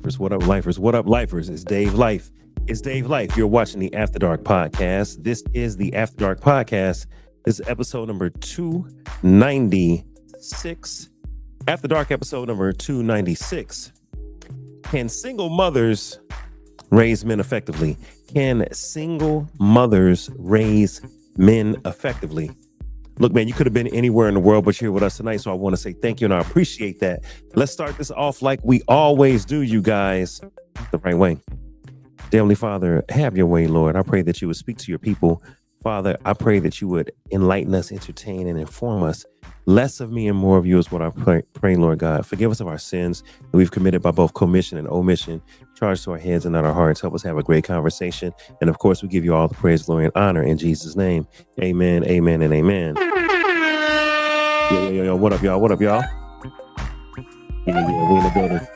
lifers? What up, lifers? What up, lifers? It's Dave Life. It's Dave Life. You're watching the After Dark podcast. This is the After Dark podcast. This is episode number 296. After Dark episode number 296. Can single mothers raise men effectively? Can single mothers raise men effectively? Look, man, you could have been anywhere in the world, but you're here with us tonight. So I want to say thank you, and I appreciate that. Let's start this off like we always do, you guys, the right way. Dear Heavenly Father, have your way, Lord. I pray that you would speak to your people. Father, I pray that you would enlighten us, entertain, and inform us. Less of me and more of you is what I pray, Lord God. Forgive us of our sins that we've committed by both commission and omission. Charge to our heads and not our hearts. Help us have a great conversation. And of course, we give you all the praise, glory, and honor in Jesus' name. Amen, amen, and amen. Yo. What up, y'all? What up, y'all? Yeah, we in the building.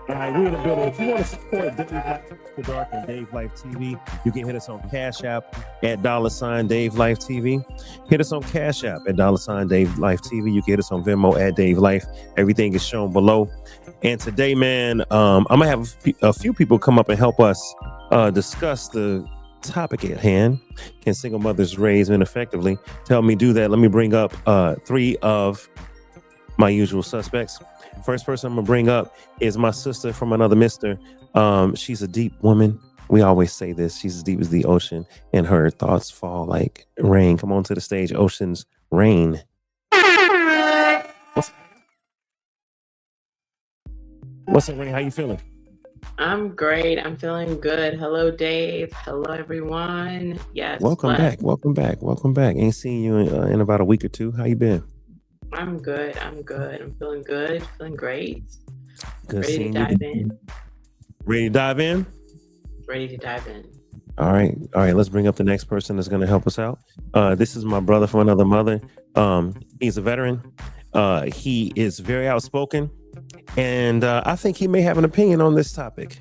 All right, we're in the building. If you want to support Dave Life After Dark and Dave Life TV, you can hit us on Cash App at $Dave Life TV. Hit us on Cash App at $Dave Life TV. You can hit us on Venmo at Dave Life. Everything is shown below. And today, man, I'm gonna have a few people come up and help us discuss the topic at hand. Can single mothers raise men effectively? To help me do that, let me bring up three of my usual suspects. First person I'm gonna bring up is my sister from another mister. She's a deep woman. We always say this. She's as deep as the ocean, and her thoughts fall like rain. Come on to the stage, Ocean's Rain. What's up, Rain? How you feeling? I'm great. I'm feeling good. Hello, Dave. Hello, everyone. Yes. Welcome back. Ain't seen you in about a week or two. How you been? I'm good. I'm feeling good. Feeling great. Good Ready to seeing dive you. in. Ready to dive in? Ready to dive in. All right. Let's bring up the next person that's going to help us out. This is my brother from another mother. He's a veteran. He is very outspoken, and I think he may have an opinion on this topic.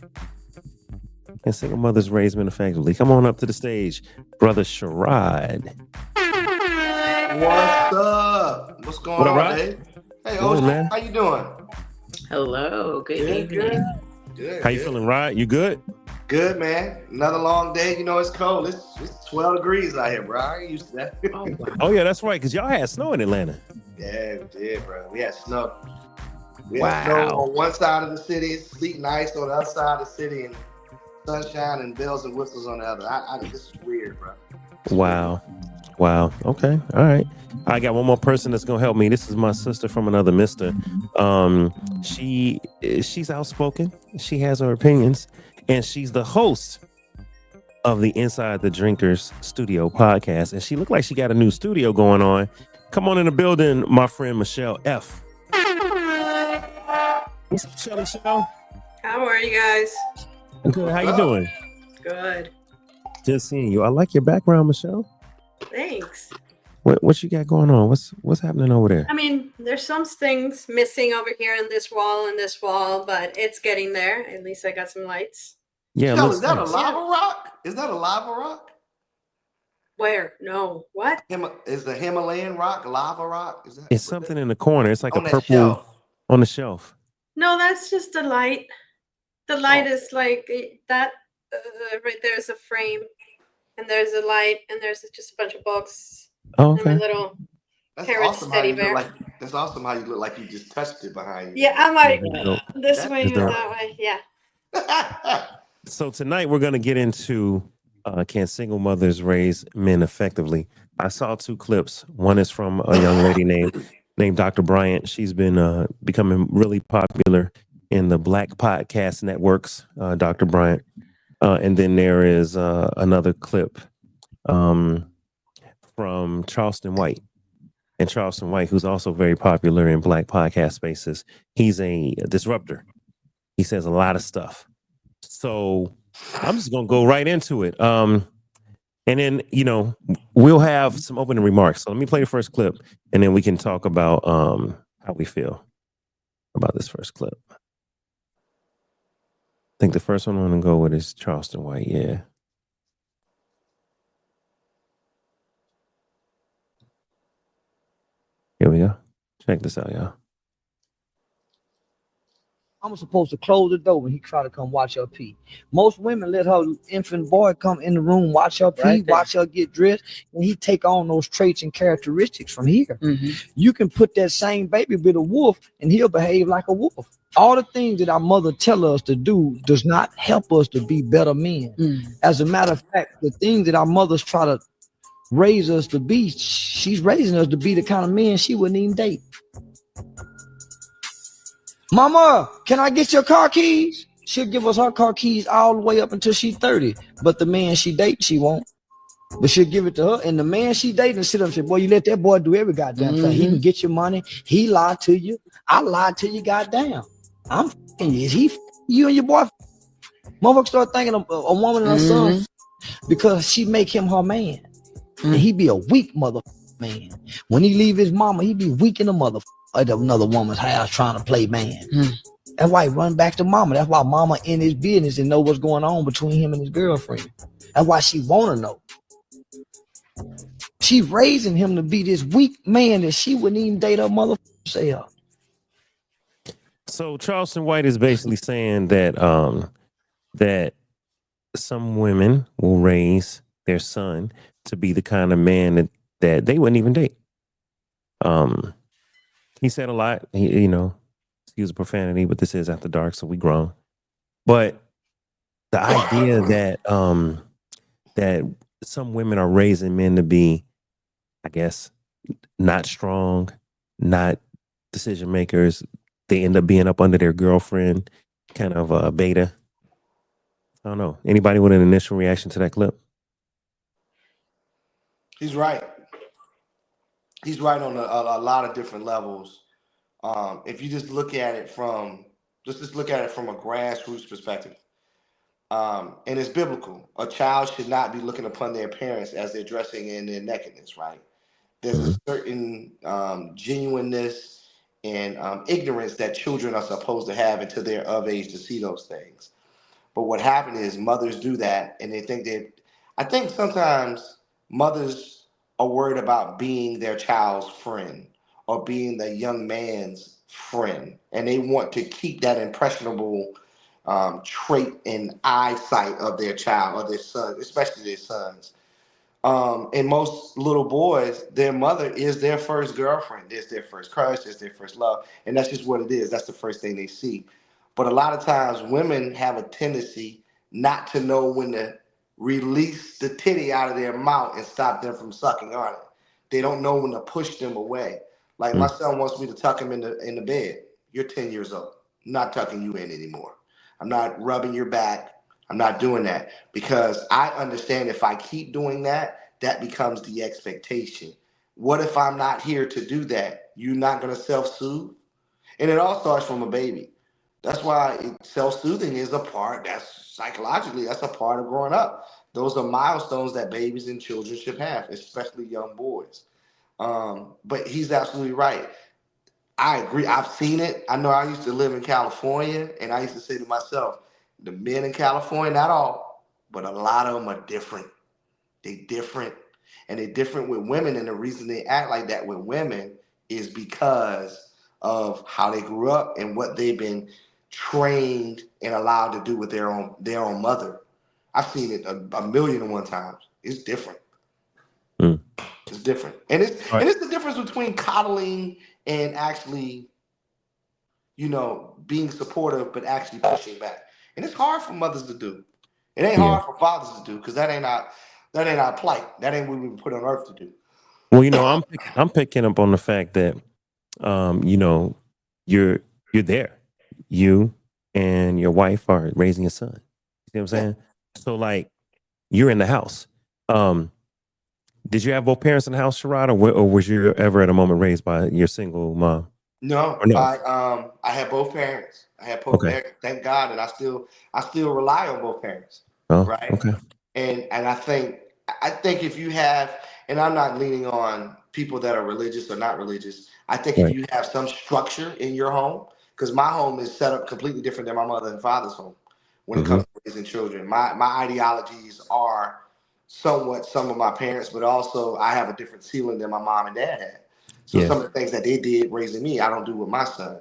Can single mothers raise men effectively? Come on up to the stage, brother Sherrod. What's up? What's going on, Dave? Hey, Ocean, man. How you doing? Hello. Good evening. Good. How you feeling, Rod? You good? Good, man. Another long day. You know it's cold. It's 12 degrees out here, bro. I ain't used to that. Oh yeah, that's right. Cause y'all had snow in Atlanta. Yeah, we did, bro. We had snow. We had snow on one side of the city, sleet and ice on the other side of the city, and sunshine and bells and whistles on the other. This is weird, bro. Wow. Okay. All right. I got one more person that's gonna help me. This is my sister from another mister. She's outspoken. She has her opinions, and she's the host of the Inside the Drinkers Studio podcast. And she looked like she got a new studio going on. Come on in the building, my friend Michelle F. What's up, Michelle? How are you guys? Good. How you doing? Good. Just seeing you. I like your background, Michelle. Thanks. What you got going on? What's happening over there? I mean, there's some things missing over here in this wall and this wall, but it's getting there. At least I got some lights. Yeah. Yo, is that a lava rock? Is that a lava rock? Where? No. What? Is the Himalayan rock lava rock? Is that? It's something in the corner. It's like a purple shelf. On the shelf. No, that's just the light. The light is like that. Right there's a frame, and there's a light, and there's just a bunch of books. Oh, okay. And my little parrot teddy bear. That's awesome how you look like you just touched it behind you. Yeah, I'm like this way or that way. Yeah. So tonight we're going to get into can single mothers raise men effectively? I saw two clips. One is from a young lady named Dr. Bryant. She's been becoming really popular in the Black podcast networks, Dr. Bryant. And then there is another clip from Charleston White. And Charleston White, who's also very popular in Black podcast spaces, he's a disruptor. He says a lot of stuff. So I'm just going to go right into it. And then, we'll have some opening remarks. So let me play the first clip, and then we can talk about how we feel about this first clip. I think the first one I'm going to go with is Charleston White. Yeah. Here we go. Check this out, y'all. I'm supposed to close the door when he try to come watch her pee. Most women let her infant boy come in the room, watch her pee, watch her get dressed, and he take on those traits and characteristics from here. You can put that same baby with a wolf, and he'll behave like a wolf. All the things that our mother tell us to do does not help us to be better men. As a matter of fact, the things that our mothers try to raise us to be, she's raising us to be the kind of men she wouldn't even date. Mama, can I get your car keys? She'll give us her car keys all the way up until she's 30. But the man she dates, she won't. But she'll give it to her. And the man she dating sit up and say, boy, you let that boy do every goddamn thing. He can get your money. He lied to you. I lied to you, goddamn. I'm f***ing you. Is he you and your boy? Motherfucker start thinking of a woman and her son because she make him her man. And he be a weak motherfucker man. When he leave his mama, he be weak in the motherfucker at another woman's house trying to play man. That's why he run back to mama. That's why mama in his business and know what's going on between him and his girlfriend. That's why she wanna know. She raising him to be this weak man that she wouldn't even date her motherfucker self. So Charleston White is basically saying that that some women will raise their son to be the kind of man that they wouldn't even date. He said a lot. He, excuse the profanity, but this is after dark, so we grown. But the idea that that some women are raising men to be, I guess, not strong, not decision makers. They end up being up under their girlfriend, kind of a beta. I don't know. Anybody with an initial reaction to that clip? He's right. He's right on a lot of different levels. If you just look at it from a grassroots perspective, and it's biblical. A child should not be looking upon their parents as they're dressing in their nakedness, right? There's a certain genuineness and ignorance that children are supposed to have until they're of age to see those things. But what happened is mothers do that, and they think I think sometimes mothers are worried about being their child's friend or being the young man's friend, and they want to keep that impressionable trait and eyesight of their child or their son, especially their sons. And most little boys, their mother is their first girlfriend. There's their first crush. There's their first love. And that's just what it is. That's the first thing they see. But a lot of times women have a tendency not to know when to release the titty out of their mouth and stop them from sucking on it. They don't know when to push them away. Like my son wants me to tuck him in the bed. You're 10 years old. I'm not tucking you in anymore. I'm not rubbing your back. I'm not doing that because I understand if I keep doing that, that becomes the expectation. What if I'm not here to do that? You're not going to self-soothe? And it all starts from a baby. That's why self-soothing is a part, that's psychologically, that's a part of growing up. Those are milestones that babies and children should have, especially young boys. But he's absolutely right. I agree. I've seen it. I know I used to live in California, and I used to say to myself, the men in California, not all, but a lot of them are different. They different, and they're different with women. And the reason they act like that with women is because of how they grew up and what they've been trained and allowed to do with their own mother. I've seen it a million and one times. It's different. It's different, and it's the difference between coddling and actually, being supportive, but actually pushing back. And it's hard for mothers to do. It ain't hard for fathers to do because that ain't our plight. That ain't what we were put on earth to do. Well, I'm picking up on the fact that you're there. You and your wife are raising a son. You see what I'm saying? So like you're in the house. Did you have both parents in the house, Sherrod, or was you ever at a moment raised by your single mom? No, Or no? I had both parents. I had both parents, thank God, and I still rely on both parents. Oh, Right. okay. And I think if you have, and I'm not leaning on people that are religious or not religious. I think if you have some structure in your home, because my home is set up completely different than my mother and father's home when it comes to raising children. My ideologies are somewhat some of my parents, but also I have a different ceiling than my mom and dad had. So some of the things that they did raising me, I don't do with my son.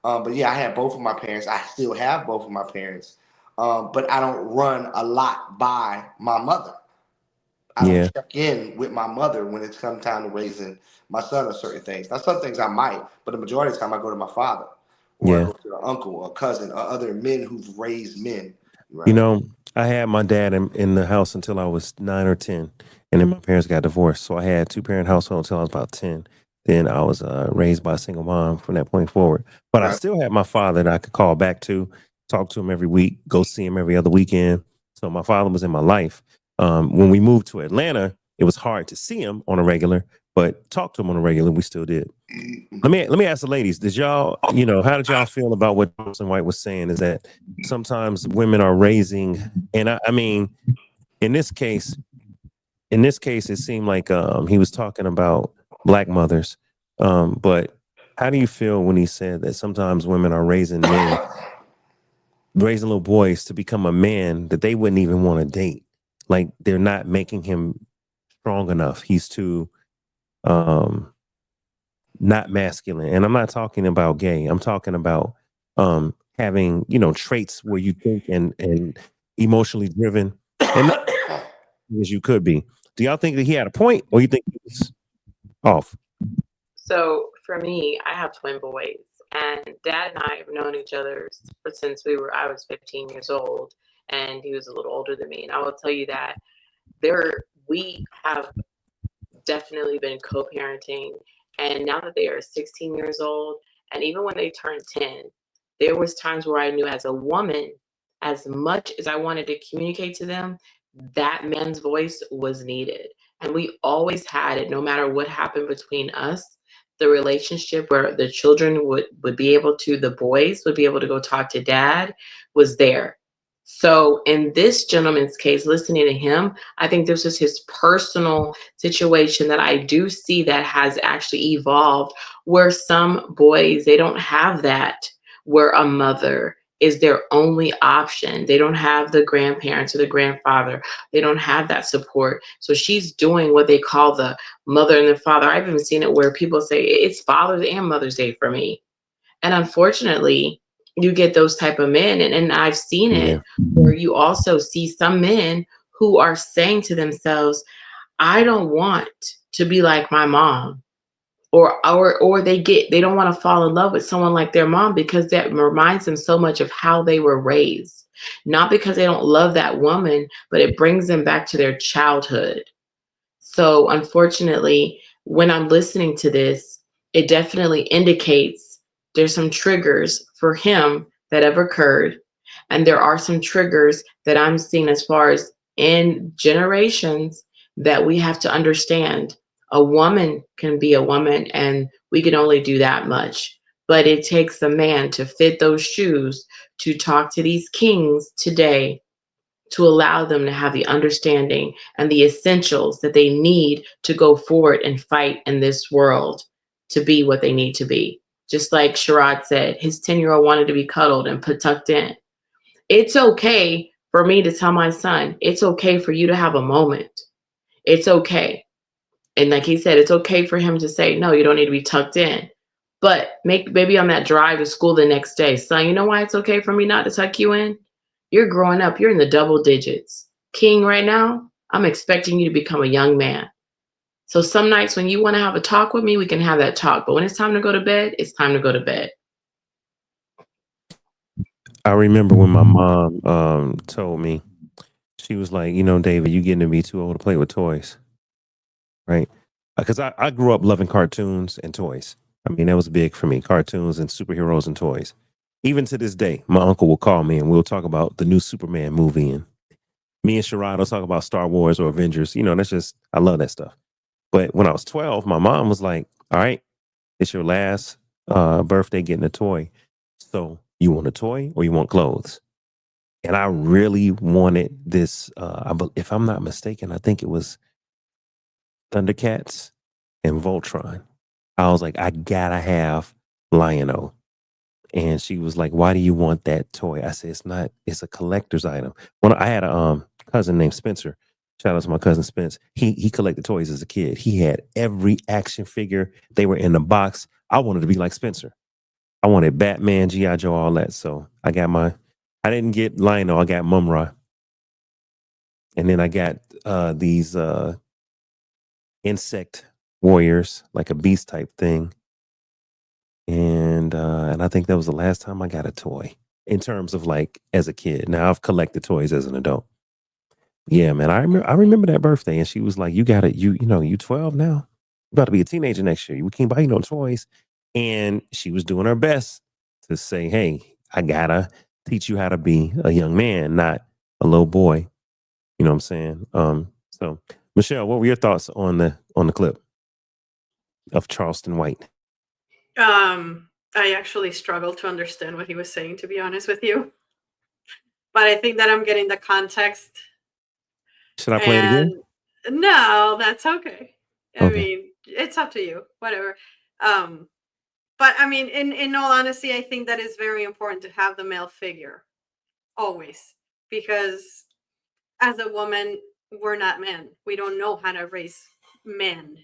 But yeah, I had both of my parents. I still have both of my parents. But I don't run a lot by my mother. I don't Yeah. check in with my mother when it's come time to raising my son or certain things. Now, some things I might, but the majority of the time I go to my father or I Yeah. go to an uncle or a cousin or other men who've raised men. You Right. know, I had my dad in the house until I was 9 or 10, and then my parents got divorced. So I had two-parent household until I was about 10. Then I was raised by a single mom from that point forward. But I Right. still had my father that I could call back to, talk to him every week, go see him every other weekend. So my father was in my life. When we moved to Atlanta, it was hard to see him on a regular, but talk to him on a regular, we still did. Let me ask the ladies, did y'all, how did y'all feel about what Johnson White was saying? Is that sometimes women are raising, and I mean, in this case, it seemed like he was talking about black mothers. But how do you feel when he said that sometimes women are raising men, raising little boys to become a man that they wouldn't even want to date? Like they're not making him strong enough. He's too um not masculine. And I'm not talking about gay. I'm talking about having, traits where you think and emotionally driven and not as you could be. Do y'all think that he had a point or you think he was off? So for me, I have twin boys, and Dad and I have known each other since I was 15 years old, and he was a little older than me. And I will tell you that we have definitely been co-parenting, and now that they are 16 years old, and even when they turned 10, there was times where I knew as a woman, as much as I wanted to communicate to them, that man's voice was needed. And we always had it, no matter what happened between us. The relationship where the children would be able to, the boys would be able to go talk to dad was there. So in this gentleman's case, listening to him, I think this is his personal situation that I do see that has actually evolved, where some boys, they don't have that, where a mother is their only option. They don't have the grandparents or the grandfather. They don't have that support. So she's doing what they call the mother and the father. I've even seen it where people say it's Father's and Mother's Day for me. And unfortunately, you get those type of men, and I've seen Yeah. it where you also see some men who are saying to themselves, I don't want to be like my mom. Or they don't want to fall in love with someone like their mom because that reminds them so much of how they were raised. Not because they don't love that woman, but it brings them back to their childhood. So unfortunately, when I'm listening to this, it definitely indicates there's some triggers for him that have occurred. And there are some triggers that I'm seeing as far as in generations that we have to understand. A woman can be a woman and we can only do that much. But it takes a man to fit those shoes to talk to these kings today, to allow them to have the understanding and the essentials that they need to go forward and fight in this world to be what they need to be. Just like Sherrod said, his 10-year-old wanted to be cuddled and put tucked in. It's okay for me to tell my son, it's okay for you to have a moment. It's okay. And like he said, it's okay for him to say, no, you don't need to be tucked in. But make maybe on that drive to school the next day, son, you know why it's okay for me not to tuck you in? You're growing up, you're in the double digits. King, right now, I'm expecting you to become a young man. So some nights when you want to have a talk with me, we can have that talk. But when it's time to go to bed, it's time to go to bed. I remember when my mom told me, she was like, David, you getting to be too old to play with toys, right? Because I grew up loving cartoons and toys. I mean, that was big for me, cartoons and superheroes and toys. Even to this day, my uncle will call me and we'll talk about the new Superman movie. And me and Sherrod will talk about Star Wars or Avengers. That's just, I love that stuff. But when I was 12, my mom was like, all right, it's your last birthday getting a toy. So you want a toy or you want clothes? And I really wanted this. If I'm not mistaken, I think it was Thundercats and Voltron. I was like, I gotta have Lion-O. And she was like, why do you want that toy? I said, it's a collector's item. When I had a cousin named Spencer. Shout out to my cousin Spence. He collected toys as a kid. He had every action figure. They were in the box. I wanted to be like Spencer. I wanted Batman, G.I. Joe, all that. So I didn't get Lionel, I got Mumra. And then I got these insect warriors, like a beast type thing. And I think that was the last time I got a toy in terms of like as a kid. Now I've collected toys as an adult. Yeah, man. I remember that birthday, and she was like, "You got it. You 12 now. You about to be a teenager next year. We can't buy you no toys." And she was doing her best to say, "Hey, I gotta teach you how to be a young man, not a little boy." You know what I'm saying? So Michelle, what were your thoughts on the clip of Charleston White? I actually struggled to understand what he was saying, to be honest with you. But I think that I'm getting the context. Should I play it again? And no, that's okay. I Okay. mean, it's up to you. Whatever. Um, but I mean, in all honesty, I think that is very important to have the male figure always, because as a woman, we're not men. We don't know how to raise men.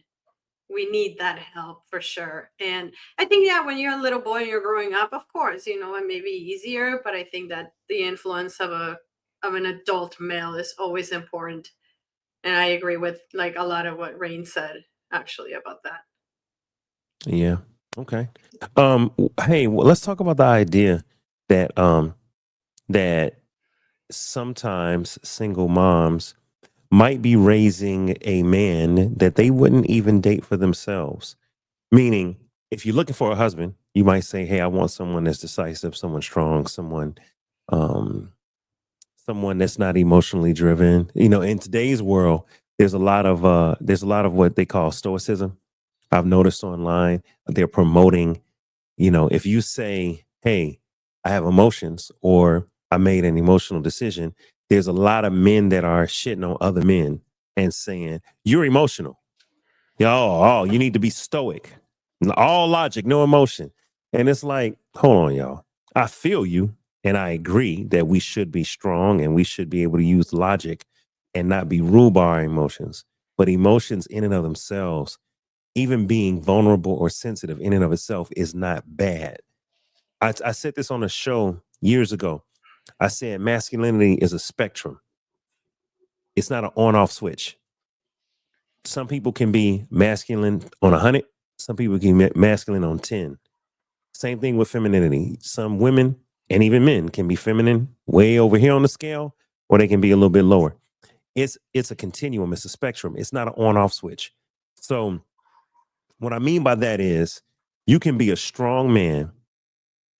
We need that help for sure. And I think, yeah, when you're a little boy and you're growing up, of course, it may be easier, but I think that the influence of an adult male is always important. And I agree with like a lot of what Rain said actually about that. Yeah. Okay. Hey, well, let's talk about the idea that sometimes single moms might be raising a man that they wouldn't even date for themselves. Meaning, if you're looking for a husband, you might say, "Hey, I want someone that's decisive, someone strong, um, someone that's not emotionally driven." In today's world, there's a lot of what they call stoicism. I've noticed online they're promoting, if you say, "Hey, I have emotions," or "I made an emotional decision," there's a lot of men that are shitting on other men and saying, "You're emotional. Y'all, you need to be stoic. All logic, no emotion." And it's like, hold on, y'all. I feel you. And I agree that we should be strong and we should be able to use logic and not be ruled by our emotions. But emotions in and of themselves, even being vulnerable or sensitive in and of itself, is not bad. I said this on a show years ago. I said masculinity is a spectrum. It's not an on-off switch. Some people can be masculine on 100. Some people can be masculine on 10. Same thing with femininity. Some women and even men can be feminine way over here on the scale, or they can be a little bit lower. It's a continuum. It's a spectrum. It's not an on-off switch. So what I mean by that is you can be a strong man.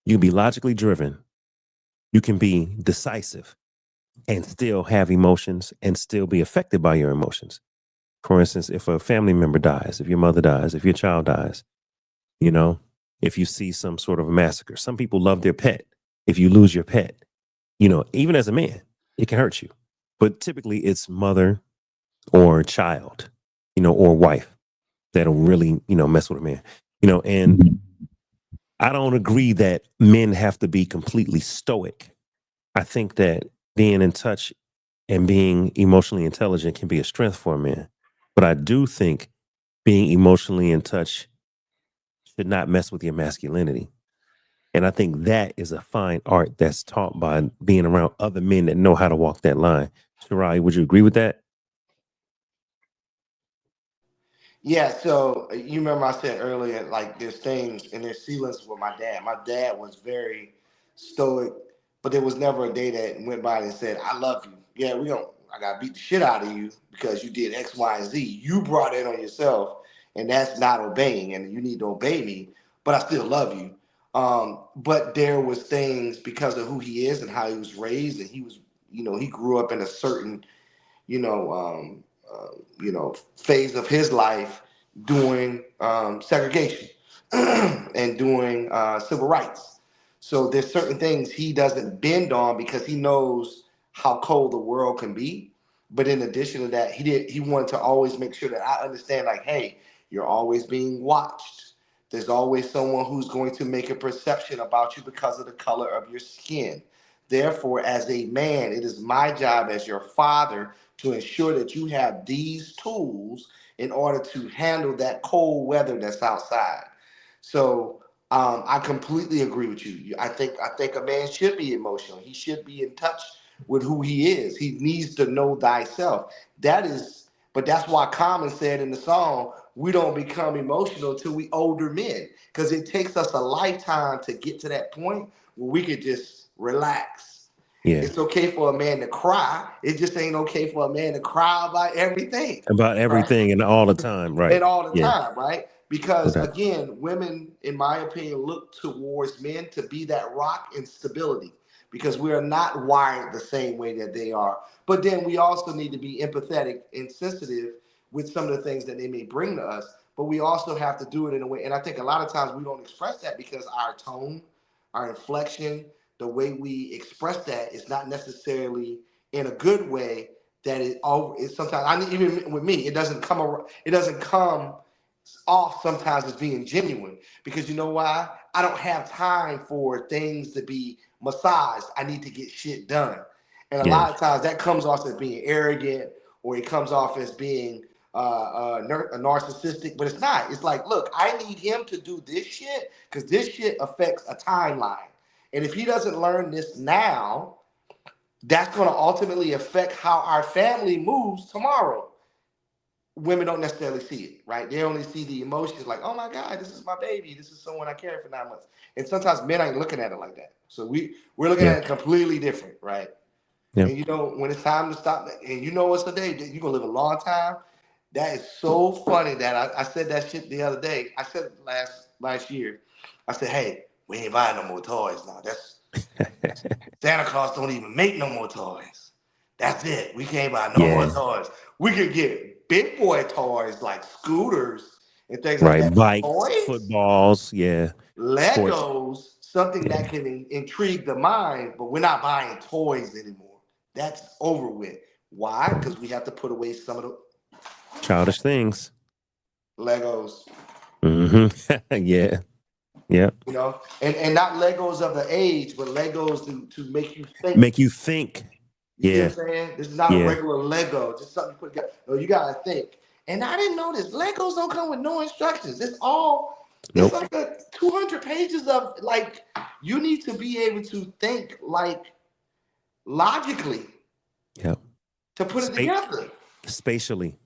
You can be logically driven. You can be decisive and still have emotions and still be affected by your emotions. For instance, if a family member dies, if your mother dies, if your child dies, you know, if you see some sort of a massacre, some people love their pet. If you lose your pet, even as a man, it can hurt you. But typically it's mother or child, or wife that'll really, mess with a man, and I don't agree that men have to be completely stoic. I think that being in touch and being emotionally intelligent can be a strength for a man. But I do think being emotionally in touch should not mess with your masculinity. And I think that is a fine art that's taught by being around other men that know how to walk that line. Shirai, would you agree with that? Yeah, so you remember I said earlier, like there's things and there's ceilings with my dad. My dad was very stoic, but there was never a day that went by and said, "I love you." Yeah, I gotta beat the shit out of you because you did X, Y, and Z. You brought it on yourself, and that's not obeying, and you need to obey me, but I still love you. But there was things because of who he is and how he was raised, and he grew up in a certain you know, phase of his life doing segregation and doing civil rights. So there's certain things he doesn't bend on because he knows how cold the world can be. But in addition to that, he wanted to always make sure that I understand, like, hey, you're always being watched. There's always someone who's going to make a perception about you because of the color of your skin. Therefore, as a man, it is my job as your father to ensure that you have these tools in order to handle that cold weather that's outside. So I completely agree with you. I think a man should be emotional. He should be in touch with who he is. He needs to know thyself. That is, but that's why Common said in the song, we don't become emotional till we older men, because it takes us a lifetime to get to that point where we could just relax. Yeah. It's okay for a man to cry. It just ain't okay for a man to cry about everything. About Right? everything and all the time. Right. And all the Yeah. time, right? Because Okay. again, women, in my opinion, look towards men to be that rock and stability, because we are not wired the same way that they are. But then we also need to be empathetic and sensitive with some of the things that they may bring to us. But we also have to do it in a way. And I think a lot of times we don't express that because our tone, our inflection, the way we express that is not necessarily in a good way. That it sometimes, even with me, it doesn't come off sometimes as being genuine, because you know why? I don't have time for things to be massaged. I need to get shit done. And a Yeah. lot of times that comes off as being arrogant, or it comes off as being narcissistic, but it's not. It's like, look, I need him to do this shit because this shit affects a timeline. And if he doesn't learn this now, that's going to ultimately affect how our family moves tomorrow. Women don't necessarily see it, right? They only see the emotions, like, oh my God, this is my baby. This is someone I carried for 9 months. And sometimes men ain't looking at it like that. So we're looking Yeah. at it completely different, right? Yeah. And you know, when it's time to stop, and you know what's the day, you're going to live a long time. That is so funny that I said that shit the other day. I said it last year. I said, hey, we ain't buying no more toys now. That's Santa Claus don't even make no more toys. That's it. We can't buy no more Yeah. toys. We could get big boy toys like scooters and things like Right. that. Bikes, Toys, footballs. Yeah. Sports. Legos, something Yeah. that can intrigue the mind, but we're not buying toys anymore. That's over with. Why? Right. Because we have to put away some of the Childish things. Legos, Yeah. Yeah. you know, and not Legos of the age, but Legos to make you think. Make you think. You see Yeah. what I'm saying? This is not a Yeah. regular Lego, just something you put together. No, you gotta think. And I didn't know this. Legos don't come with no instructions. It's Nope. like 200 pages of, like, you need to be able to think like logically Yeah. to put it together. Spatially.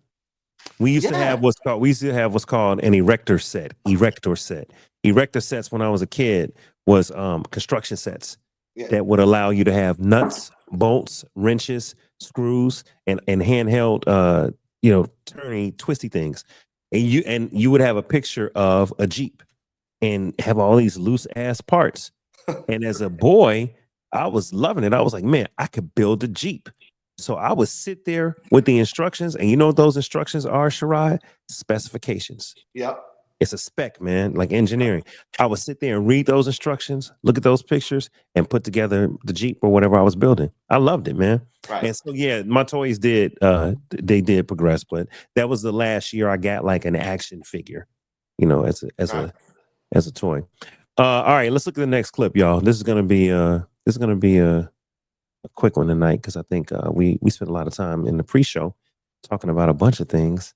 We used to have Yeah. what's called an erector set. Erector set. Erector sets when I was a kid was construction sets Yeah. that would allow you to have nuts, bolts, wrenches, screws, and handheld turny, twisty things. And you would have a picture of a Jeep and have all these loose ass parts. And as a boy, I was loving it. I was like, man, I could build a Jeep. So I would sit there with the instructions, and you know what those instructions are, Sherrod? Specifications. Yep. It's a spec, man, like engineering. I would sit there and read those instructions, look at those pictures, and put together the Jeep or whatever I was building. I loved it, man. Right. And so, yeah, my toys did progress, but that was the last year I got like an action figure, as Right. a toy. All right, let's look at the next clip, y'all. This is gonna be a quick one tonight because I think we spent a lot of time in the pre-show talking about a bunch of things.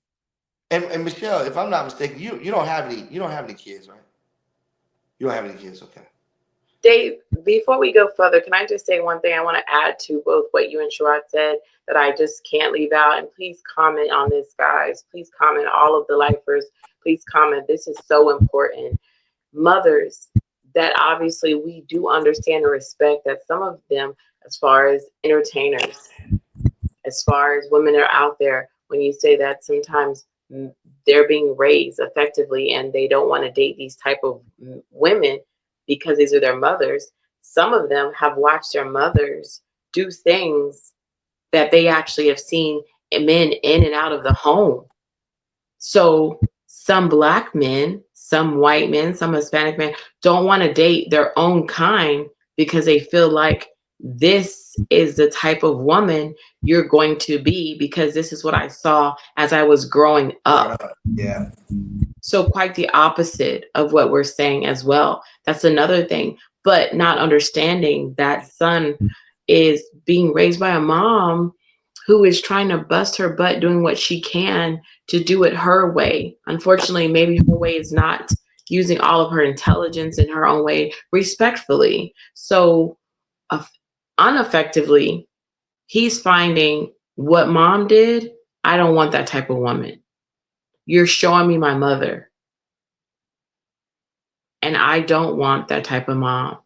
And Michelle, if I'm not mistaken, you don't have any kids, right? You don't have any kids, okay. Dave, before we go further, can I just say one thing? I want to add to both what you and Sherrod said that I just can't leave out. And please comment on this, guys. Please comment, all of the lifers. Please comment. This is so important. Mothers, that obviously we do understand and respect that some of them, as far as entertainers, as far as women are out there, when you say that sometimes they're being raised effectively and they don't want to date these type of women because these are their mothers. Some of them have watched their mothers do things that they actually have seen men in and out of the home. So some Black men, some white men, some Hispanic men don't want to date their own kind because they feel like this is the type of woman you're going to be because this is what I saw as I was growing up. Yeah. So quite the opposite of what we're saying as well. That's another thing. But not understanding that son is being raised by a mom who is trying to bust her butt doing what she can to do it her way. Unfortunately, maybe her way is not using all of her intelligence in her own way, respectfully. So, uneffectively, he's finding what mom did. I don't want that type of woman. You're showing me my mother, and I don't want that type of mom.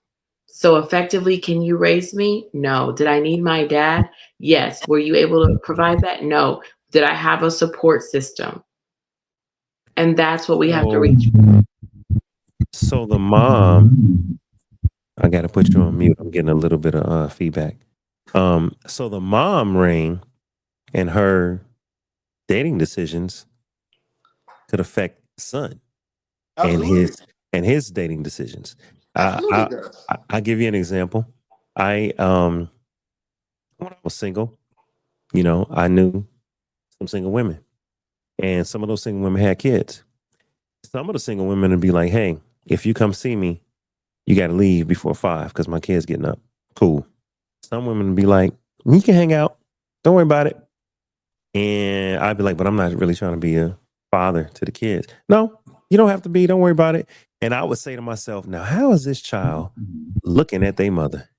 So effectively, can you raise me? No. Did I need my dad? Yes. Were you able to provide that? No. Did I have a support system? And that's what we have to reach. So the mom, I got to put you on mute. I'm getting a little bit of feedback. So the mom, Rain, and her dating decisions could affect the son and Absolutely. his dating decisions. Absolutely I, does. I'll give you an example. I when I was single, I knew some single women, and some of those single women had kids. Some of the single women would be like, "Hey, if you come see me, you got to leave before 5 because my kid's getting up." Cool. Some women would be like, "You can hang out. Don't worry about it." And I'd be like, "But I'm not really trying to be a father to the kids." No, you don't have to be. Don't worry about it. And I would say to myself, "Now, how is this child looking at their mother?"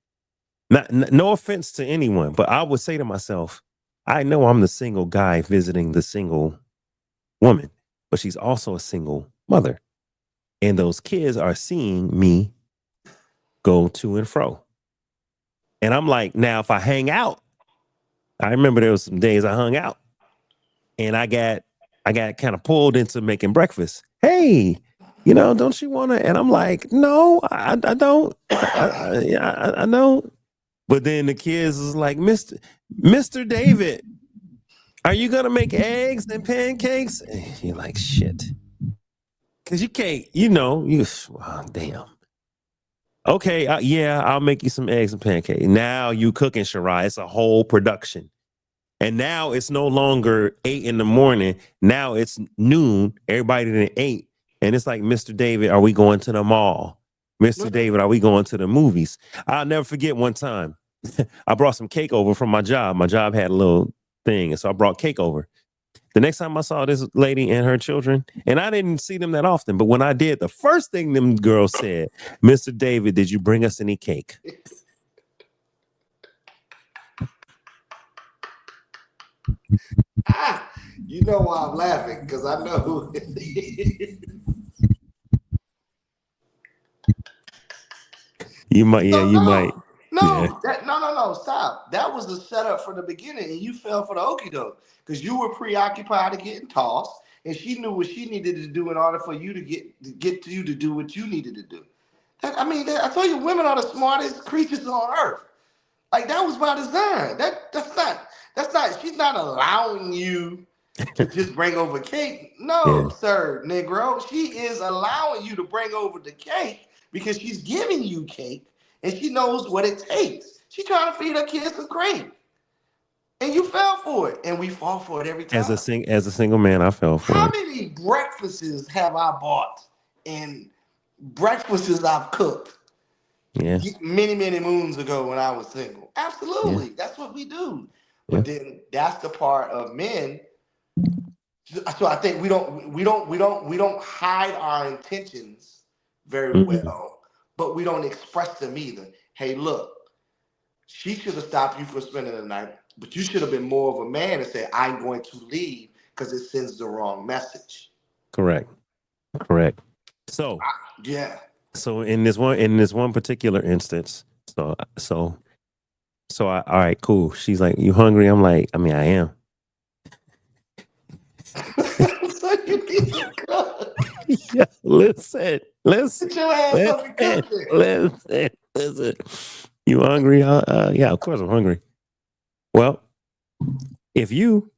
No offense to anyone, but I would say to myself, I know I'm the single guy visiting the single woman, but she's also a single mother. And those kids are seeing me go to and fro. And I'm like, now if I hang out, I remember there was some days I hung out and I got kind of pulled into making breakfast. Hey, don't you want to? And I'm like, no, I don't. I don't. But then the kids was like, Mr. David, are you gonna make eggs and pancakes? And you're like, shit. Cause you can't, damn. Okay, yeah, I'll make you some eggs and pancakes. Now you cooking, Shirai. It's a whole production. And now it's no longer 8 in the morning. Now it's noon. Everybody didn't ate. And it's like, Mr. David, are we going to the mall? Mr. David, are we going to the movies? I'll never forget one time. I brought some cake over from my job. My job had a little thing. And so I brought cake over. The next time I saw this lady and her children, and I didn't see them that often, but when I did, the first thing them girls said, Mr. David, did you bring us any cake? You know why I'm laughing, because I know who it is. You might, yeah, So you might. Yeah. no, stop. That was the setup from the beginning, and you fell for the okie doke because you were preoccupied to getting tossed, and she knew what she needed to do in order for you to get to you to do what you needed to do. I told you, women are the smartest creatures on earth. Like that was by design. That's not. She's not allowing you to just bring over cake. No, Yeah. sir, Negro. She is allowing you to bring over the cake because she's giving you cake and she knows what it takes. She's trying to feed her kids some cake. And you fell for it. And we fall for it every As time. a single man, I fell for How it. many breakfasts have I bought and breakfasts I've cooked Yeah. many, many moons ago when I was single? Yeah. Absolutely. That's what we do. Yeah. But then that's the part of men. So I think we don't hide our intentions very Mhm. well, but we don't express them either. Hey, look, she should have stopped you from spending the night, but you should have been more of a man and say, I'm going to leave because it sends the wrong message. Correct. So, Yeah. in this one particular instance, so I, all right, cool. She's like, "You hungry?" I'm like, "I mean, I am." So you need to cook. Yeah, listen. Get your ass up and cook it. Listen. You hungry? Yeah, of course I'm hungry. Well, if you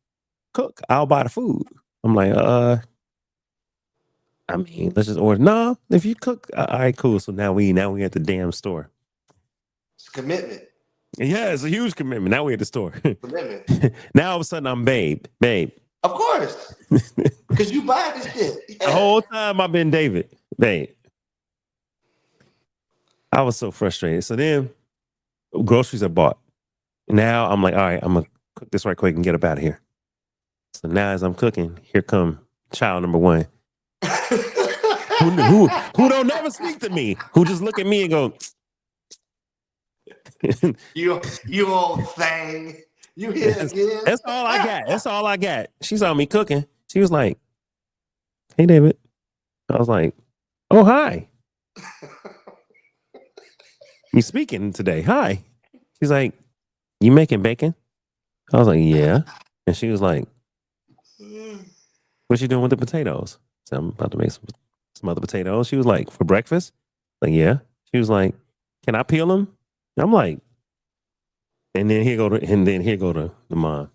cook, I'll buy the food. I'm like, I mean, let's just order. No, if you cook, all right, cool. So now we at the damn store. It's commitment. Yeah, it's a huge commitment. Now we at the store. Commitment. Now all of a sudden I'm babe. Of course. Because you buy this shit. The Yeah. whole time I've been David, babe. I was so frustrated. So then groceries are bought. Now I'm like, all right, I'm gonna cook this right quick and get up out of here. So now as I'm cooking, here come child number one. who don't never speak to me, who just look at me and go, you old thing. You here that's, again? that's all I got. That's all I got. She saw me cooking. She was like, "Hey, David." I was like, "Oh, hi. You speaking today? Hi." She's like, "You making bacon?" I was like, "Yeah." And she was like, "What you doing with the potatoes?" So I'm about to make some other potatoes. She was like, "For breakfast?" Like, "Yeah." She was like, "Can I peel them?" I'm like, and then here go to the mom.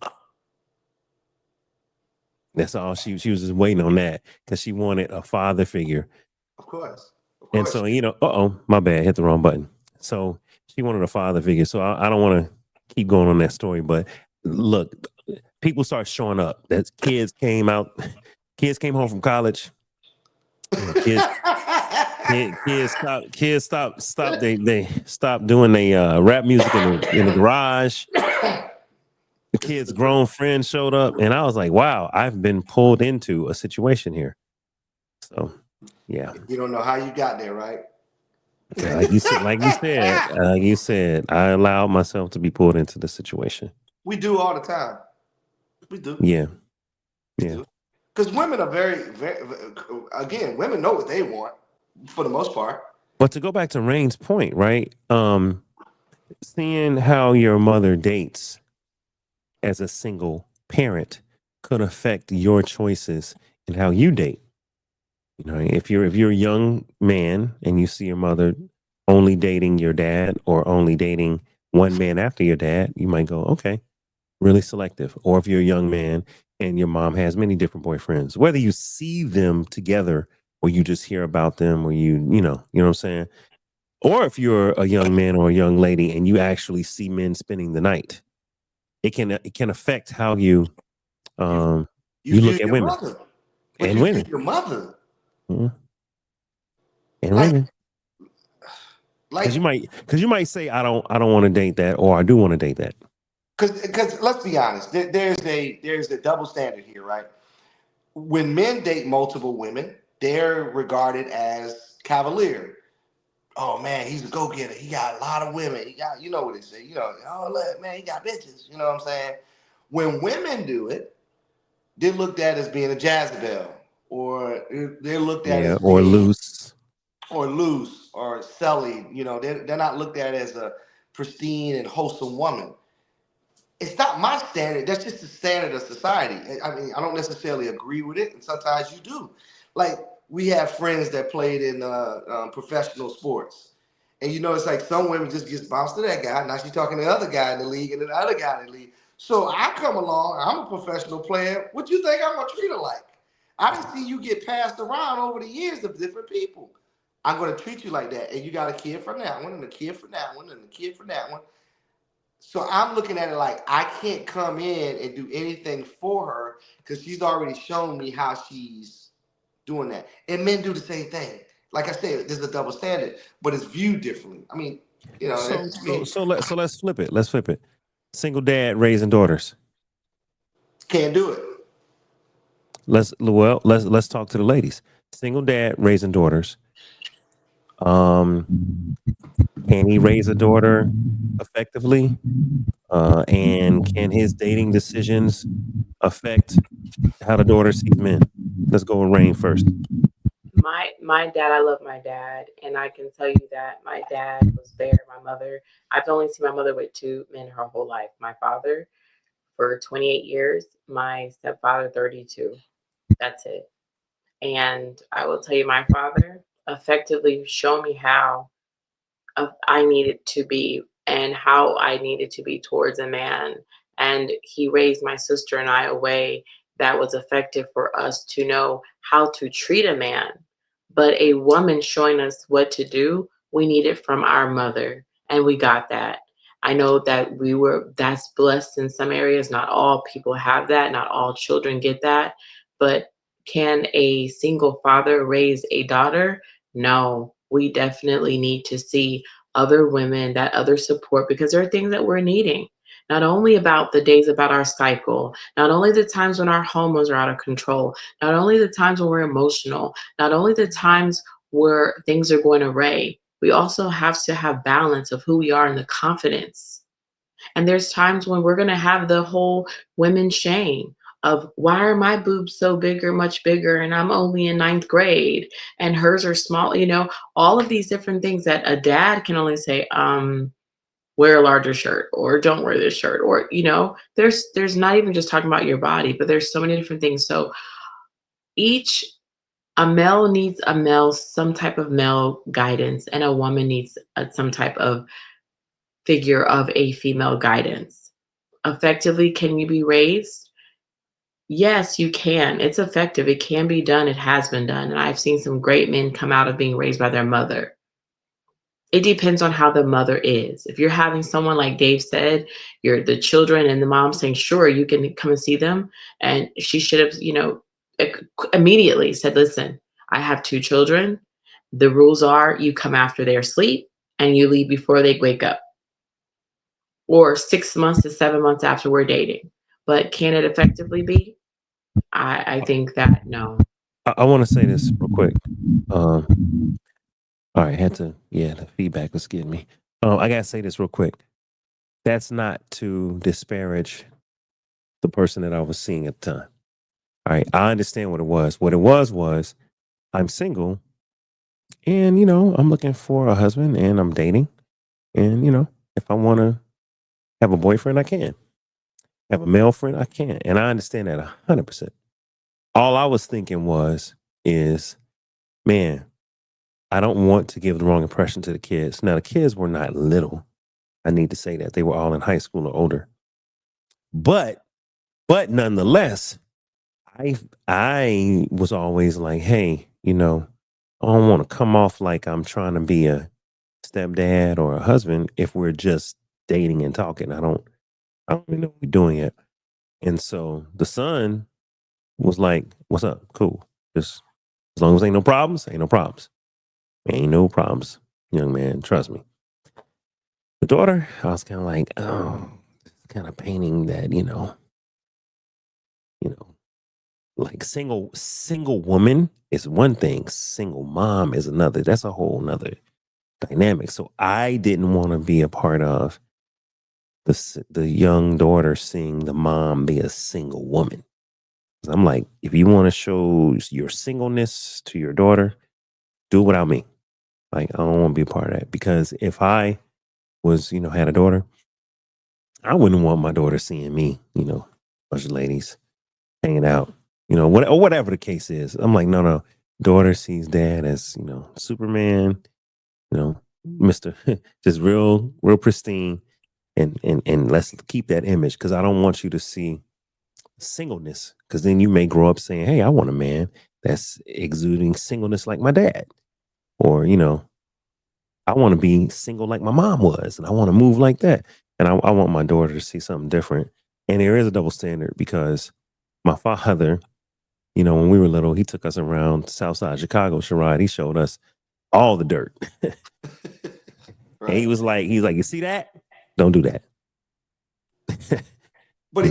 That's all she was just waiting on that because she wanted a father figure. Of course. And so, my bad, hit the wrong button. So she wanted a father figure. So I don't want to keep going on that story, but look, people start showing up. That kids came home from college. Kids stop they stopped doing rap music in the garage. The kids' grown friends showed up, and I was like, wow, I've been pulled into a situation here. So yeah. You don't know how you got there, right? Like you said, I allowed myself to be pulled into the situation. We do all the time. We do. Yeah. We Yeah. do. Because women are very, again, women know what they want for the most part. But to go back to Rain's point, right? Seeing how your mother dates as a single parent could affect your choices and how you date. You know, if you're a young man and you see your mother only dating your dad or only dating one man after your dad, you might go, okay, really selective. Or if you're a young man and your mom has many different boyfriends, whether you see them together or you just hear about them or you know what I'm saying? Or if you're a young man or a young lady and you actually see men spending the night, it can affect how you You view look at your women mother. But and you view women. your mother. Mhm. And Like, women. like, Because you might say I don't want to date that or I do want to date that. because let's be honest, there's a double standard here, right? When men date multiple women, they're regarded as cavalier. Oh man, he's a go-getter. He got a lot of women. He got, you know what they say, oh look, man, he got bitches. You know what I'm saying? When women do it, they're looked at as being a Jezebel, or they're looked at Yeah, as or being loose. or loose or selly. They're not looked at as a pristine and wholesome woman. It's not my standard. That's just the standard of society. I mean, I don't necessarily agree with it, and sometimes you do. Like, we have friends that played in professional sports, and it's like some women just gets bounced to that guy. Now she's talking to the other guy in the league and then the other guy in the league. So I come along. I'm a professional player. What you think I'm gonna treat her like? I didn't see you get passed around over the years of different people. I'm gonna treat you like that, and you got a kid from that one, and a kid from that one, and a kid from that one. So I'm looking at it like I can't come in and do anything for her because she's already shown me how she's doing that. And men do the same thing. Like I said, there's a double standard, but it's viewed differently. I mean, So that's so me. so let's flip it. Let's flip it. Single dad raising daughters. Can't do it. Let's talk to the ladies. Single dad raising daughters. Can he raise a daughter effectively? And can his dating decisions affect how the daughter sees men? Let's go with Rain first. My dad, I love my dad, and I can tell you that my dad was there. My mother, I've only seen my mother with two men her whole life. My father for 28 years, my stepfather 32. That's it. And I will tell you, my father effectively showed me how I needed to be and how I needed to be towards a man. And he raised my sister and I a way that was effective for us to know how to treat a man. But a woman showing us what to do, we need it from our mother. And we got that. I know that that's blessed in some areas. Not all people have that. Not all children get that. But can a single father raise a daughter? No, we definitely need to see other women, that other support, because there are things that we're needing. not only about the days about our cycle, not only the times when our hormones are out of control, not only the times when we're emotional, not only the times where things are going awry, we also have to have balance of who we are and the confidence. And there's times when we're going to have the whole women shame of why are my boobs so bigger, much bigger, and I'm only in ninth grade and hers are small, all of these different things that a dad can only say, wear a larger shirt or don't wear this shirt, or there's not even just talking about your body, but there's so many different things. So each a male needs a male, some type of male guidance, and a woman needs some type of figure of a female guidance. Effectively, can you be raised? Yes, you can. It's effective. It can be done. It has been done. And I've seen some great men come out of being raised by their mother. It depends on how the mother is. If you're having someone like Dave said, you're the children and the mom saying, sure, you can come and see them. And she should have, immediately said, listen, I have two children. The rules are you come after their sleep and you leave before they wake up, or 6 months to 7 months after we're dating. But can it effectively be? I think that no. I want to say this real quick. All right, the feedback was getting me. I gotta say this real quick. That's not to disparage the person that I was seeing at the time. All right, I understand what it was. What it was I'm single, and I'm looking for a husband, and I'm dating, and if I want to have a boyfriend, I can. Have a male friend, I can, and I understand that 100%. All I was thinking is, man, I don't want to give the wrong impression to the kids. Now, the kids were not little. I need to say that they were all in high school or older. But nonetheless, I was always like, hey, I don't want to come off like I'm trying to be a stepdad or a husband if we're just dating and talking. I don't really know what we're doing yet. And so the son was like, what's up? Cool. Just as long as ain't no problems, ain't no problems. Ain't no problems, young man. Trust me. The daughter, I was kind of like, oh, it's kind of painting that, you know, like single woman is one thing, single mom is another. That's a whole nother dynamic. So I didn't want to be a part of the young daughter seeing the mom be a single woman. I'm like, if you want to show your singleness to your daughter, do it without me. Like, I don't want to be a part of that, because if I was, had a daughter, I wouldn't want my daughter seeing me, bunch of ladies hanging out, or whatever the case is. I'm like, no. Daughter sees dad as, Superman, Mr. just real pristine, and let's keep that image, because I don't want you to see singleness, because then you may grow up saying, hey, I want a man that's exuding singleness like my dad, or I want to be single like my mom was, and I want to move like that. And I want my daughter to see something different. And there is a double standard, because my father, when we were little, he took us around South Side Chicago, Sherrod. He showed us all the dirt. Right. And he's like, you see that? Don't do that. But he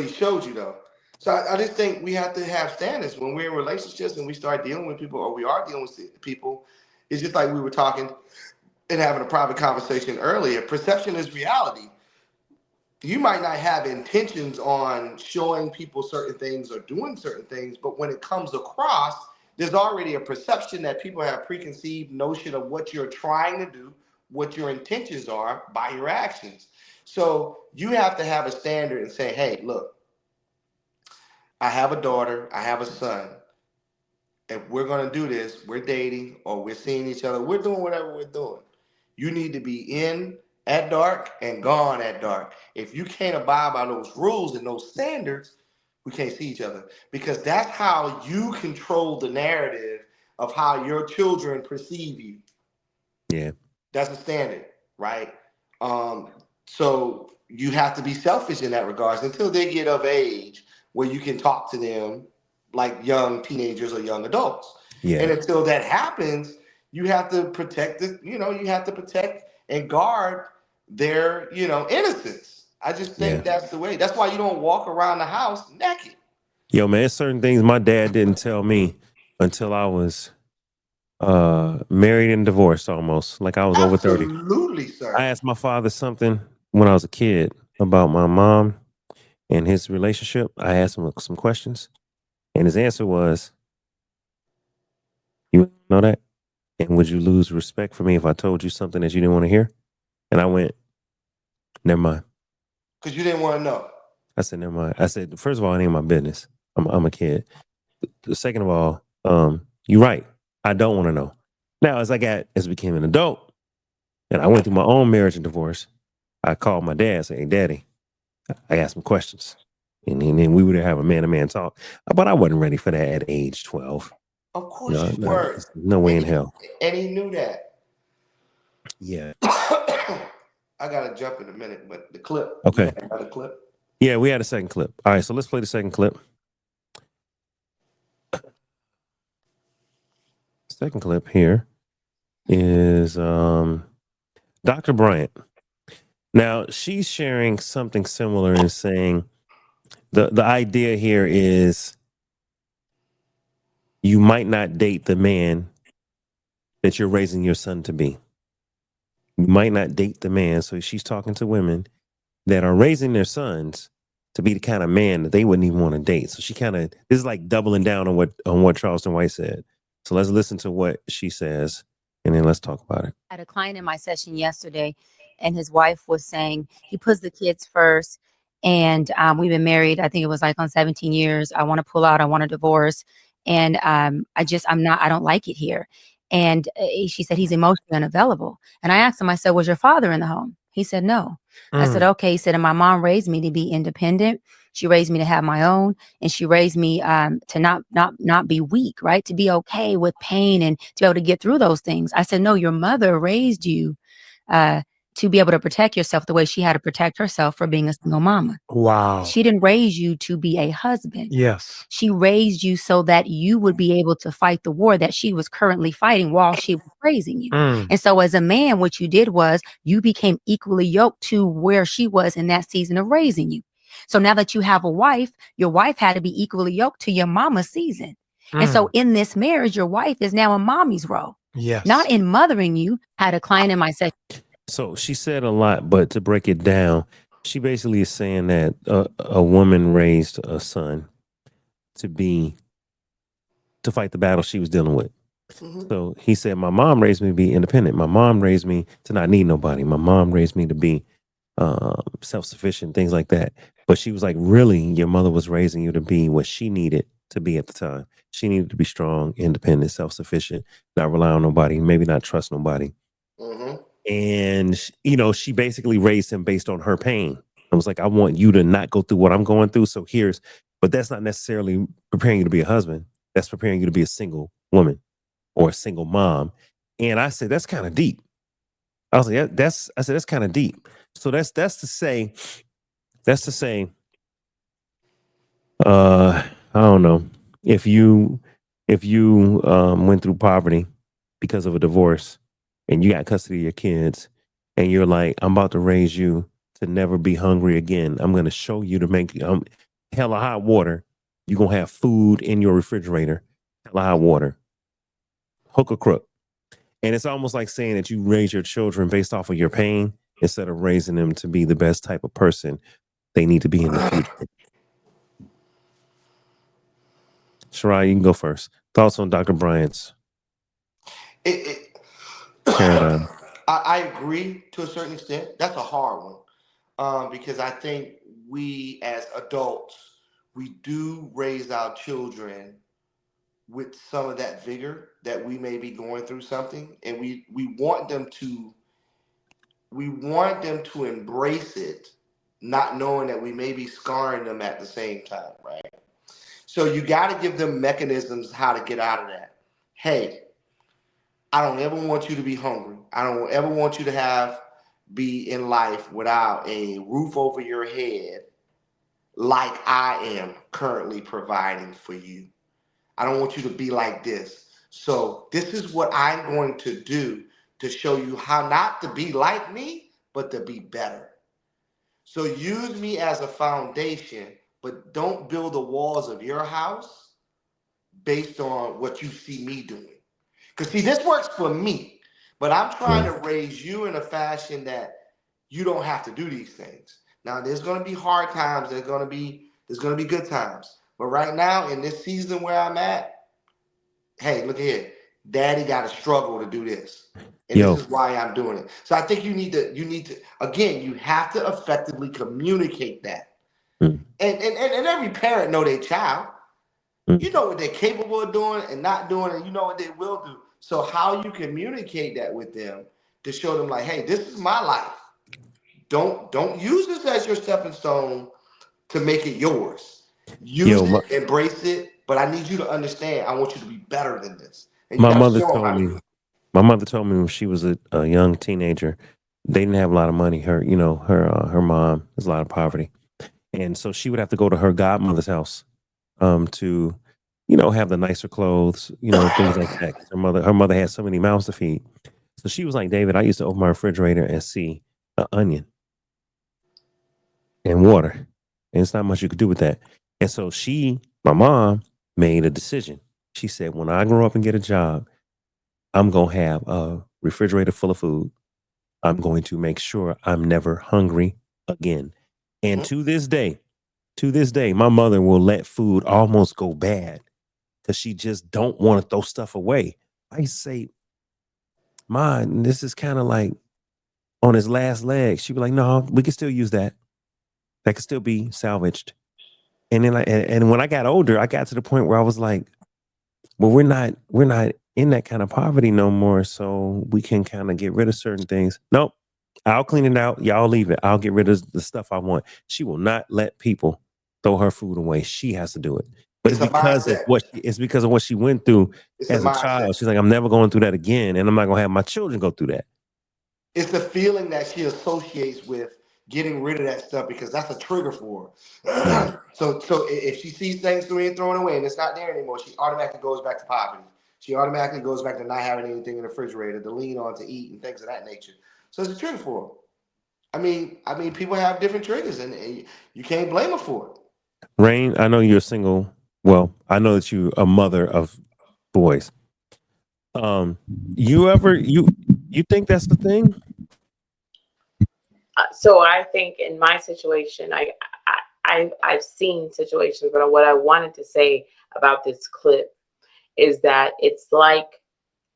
showed you though. So I just think we have to have standards when we're in relationships and we start dealing with people, or we are dealing with people. It's just like we were talking and having a private conversation earlier. Perception is reality. You might not have intentions on showing people certain things or doing certain things, but when it comes across, there's already a perception that people have preconceived notion of what you're trying to do, what your intentions are by your actions. So you have to have a standard and say, hey, look, I have a daughter, I have a son. If we're going to do this, we're dating or we're seeing each other, we're doing whatever we're doing. You need to be in at dark and gone at dark. If you can't abide by those rules and those standards, we can't see each other, because that's how you control the narrative of how your children perceive you. Yeah. That's the standard, right? So you have to be selfish in that regards until they get of age where you can talk to them like young teenagers or young adults. Yeah. And until that happens, you have to protect it. You have to protect and guard their, innocence. I just Yeah. think that's the way. That's why you don't walk around the house naked. Yo, man, certain things my dad didn't tell me until I was married and divorced almost. Like I was over 30. Absolutely, sir. I asked my father something when I was a kid about my mom and his relationship. I asked him some questions, and his answer was, "You know that? And would you lose respect for me if I told you something that you didn't want to hear?" And I went, "Never mind." Because you didn't want to know. I said, "Never mind." I said, "First of all, it ain't my business. I'm a kid. Second of all, you're right. I don't want to know." Now, as I became an adult, and I went through my own marriage and divorce, I called my dad, and said, "Hey, Daddy," I asked him questions, and then we would have a man-to-man talk. But I wasn't ready for that at age 12. Of course No, you no, were. no way And in hell. he knew that. Yeah. I gotta jump in a minute, but the clip. You Okay. had another clip. Yeah, we had a second clip. All right, so let's play the second clip. Second clip here is Dr. Bryant. Now, she's sharing something similar and saying the idea here is you might not date the man that you're raising your son to be. You might not date the man. So she's talking to women that are raising their sons to be the kind of man that they wouldn't even want to date. So she kind of this is like doubling down on what Charleston White said. So let's listen to what she says and then let's talk about it. I had a client in my session yesterday, and his wife was saying he puts the kids first. And we've been married, I think it was like on 17 years. I want to pull out, I want a divorce. And I don't like it here. And she said he's emotionally unavailable. And I asked him, I said, was your father in the home? He said, no. I said, okay. He said, and my mom raised me to be independent. She raised me to have my own, and she raised me to not be weak, right? To be okay with pain and to be able to get through those things. I said, no, your mother raised you to be able to protect yourself the way she had to protect herself for being a single mama. Wow. She didn't raise you to be a husband. Yes. She raised you so that you would be able to fight the war that she was currently fighting while she was raising you. And so as a man, what you did was you became equally yoked to where she was in that season of raising you. So now that you have a wife, your wife had to be equally yoked to your mama's season. And so in this marriage, your wife is now in mommy's role, Yes. not in mothering you. I had a client in my session. So she said a lot, but to break it down, she basically is saying that a woman raised a son to fight the battle she was dealing with. Mhm. So he said, my mom raised me to be independent. My mom raised me to not need nobody. My mom raised me to be self-sufficient, things like that. But she was like, really, your mother was raising you to be what she needed to be at the time. She needed to be strong, independent, self-sufficient, not rely on nobody, maybe not trust nobody. Mhm. And, she basically raised him based on her pain. I was like, I want you to not go through what I'm going through. So but that's not necessarily preparing you to be a husband. That's preparing you to be a single woman or a single mom. And I said, that's kind of deep. I was like, that's kind of deep. So that's to say, I don't know, if you went through poverty because of a divorce and you got custody of your kids and you're like, I'm about to raise you to never be hungry again. I'm going to show you to make hella hot water. You're going to have food in your refrigerator, hella hot water, hook or crook. And it's almost like saying that you raise your children based off of your pain instead of raising them to be the best type of person they need to be in the future. Shirai, you can go first. Thoughts on Dr. Bryant's It, paradigm? I agree to a certain extent. That's a hard one because I think we as adults, we do raise our children with some of that vigor that we may be going through something, and we want them to embrace it, not knowing that we may be scarring them at the same time, right? So you got to give them mechanisms how to get out of that. Hey, I don't ever want you to be hungry. I don't ever want you to be in life without a roof over your head like I am currently providing for you. I don't want you to be like this. So this is what I'm going to do to show you how not to be like me, but to be better. So use me as a foundation, but don't build the walls of your house based on what you see me doing. Because see, this works for me, but I'm trying Right. to raise you in a fashion that you don't have to do these things. Now, there's going to be hard times. There's going to be good times. But right now, in this season where I'm at, hey, look here, Daddy got to struggle to do this, and this Yo, is why I'm doing it. So I think you need to again, you have to effectively communicate that, mm, and every parent know their child. mm. You know what they're capable of doing and not doing, and you know what they will do. So how you communicate that with them to show them like, hey, this is my life. Don't use this as your stepping stone to make it yours. Use Yo, my, it, embrace it, but I need you to understand. I want you to be better than this, and you my got to mother show them told how to me. do it. My mother told me when she was a young teenager, they didn't have a lot of money. Her mom has a lot of poverty, and so she would have to go to her godmother's house, to, have the nicer clothes, things like that. 'Cause her mother had so many mouths to feed. So she was like, David, I used to open my refrigerator and see an onion and water, and it's not much you could do with that. And so my mom, made a decision. She said, when I grow up and get a job, I'm gonna have a refrigerator full of food. I'm going to make sure I'm never hungry again. And Mhm. to this day, my mother will let food almost go bad because she just don't want to throw stuff away. I say, Ma, this is kind of like on his last leg. She'd be like, no, we can still use that. That could still be salvaged. And then and when I got older, I got to the point where I was like, well, we're not in that kind of poverty no more. So we can kind of get rid of certain things. Nope. I'll clean it out. Y'all leave it. I'll get rid of the stuff I want. She will not let people throw her food away. She has to do it. But It's a mindset. it's because of what she went through It's a as a mindset. child. She's like, I'm never going through that again. And I'm not gonna have my children go through that. It's the feeling that she associates with getting rid of that stuff because that's a trigger for Yeah. her. So if she sees things being thrown away and it's not there anymore, she automatically goes back to poverty. She automatically goes back to not having anything in the refrigerator to lean on to eat and things of that nature. So it's a trigger for her. I mean, people have different triggers, and you can't blame them for it. Rain, I know you're single. Well, I know that you're a mother of boys. Um, you think that's the thing? So I think in my situation, I've seen situations, but what I wanted to say about this clip is that it's like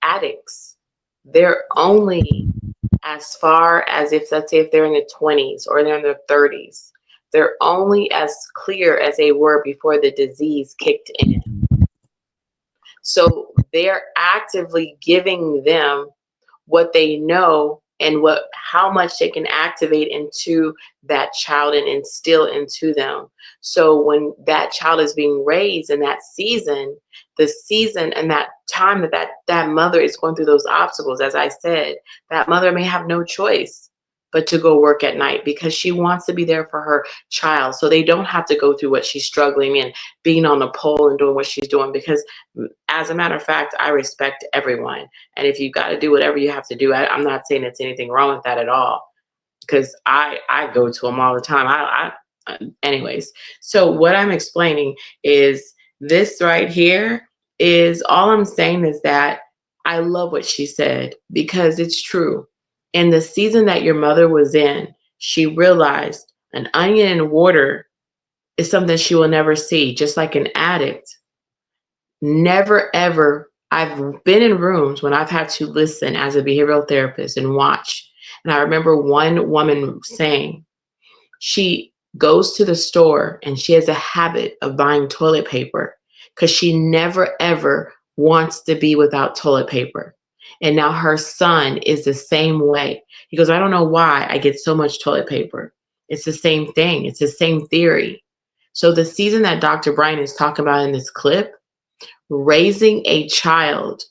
addicts. They're only as far as, if let's say if they're in their 20s or they're in their 30s, they're only as clear as they were before the disease kicked in. So they're actively giving them what they know and how much they can activate into that child and instill into them. So when that child is being raised in that season, the season and that time that mother is going through those obstacles, as I said, that mother may have no choice but to go work at night because she wants to be there for her child, so they don't have to go through what she's struggling and being on the pole and doing what she's doing. Because as a matter of fact, I respect everyone. And if you got to do whatever you have to do, I'm not saying there's anything wrong with that at all. Because I go to them all the time. Anyways. So what I'm explaining is this right here is all I'm saying is that I love what she said because it's true. In the season that your mother was in, she realized an onion and water is something she will never see, just like an addict. Never ever. I've been in rooms when I've had to listen as a behavioral therapist and watch. And I remember one woman saying she goes to the store and she has a habit of buying toilet paper because she never ever wants to be without toilet paper. And now her son is the same way. He goes, I don't know why I get so much toilet paper. It's the same thing, it's the same theory. So the season that Dr. Brian is talking about in this clip, raising a child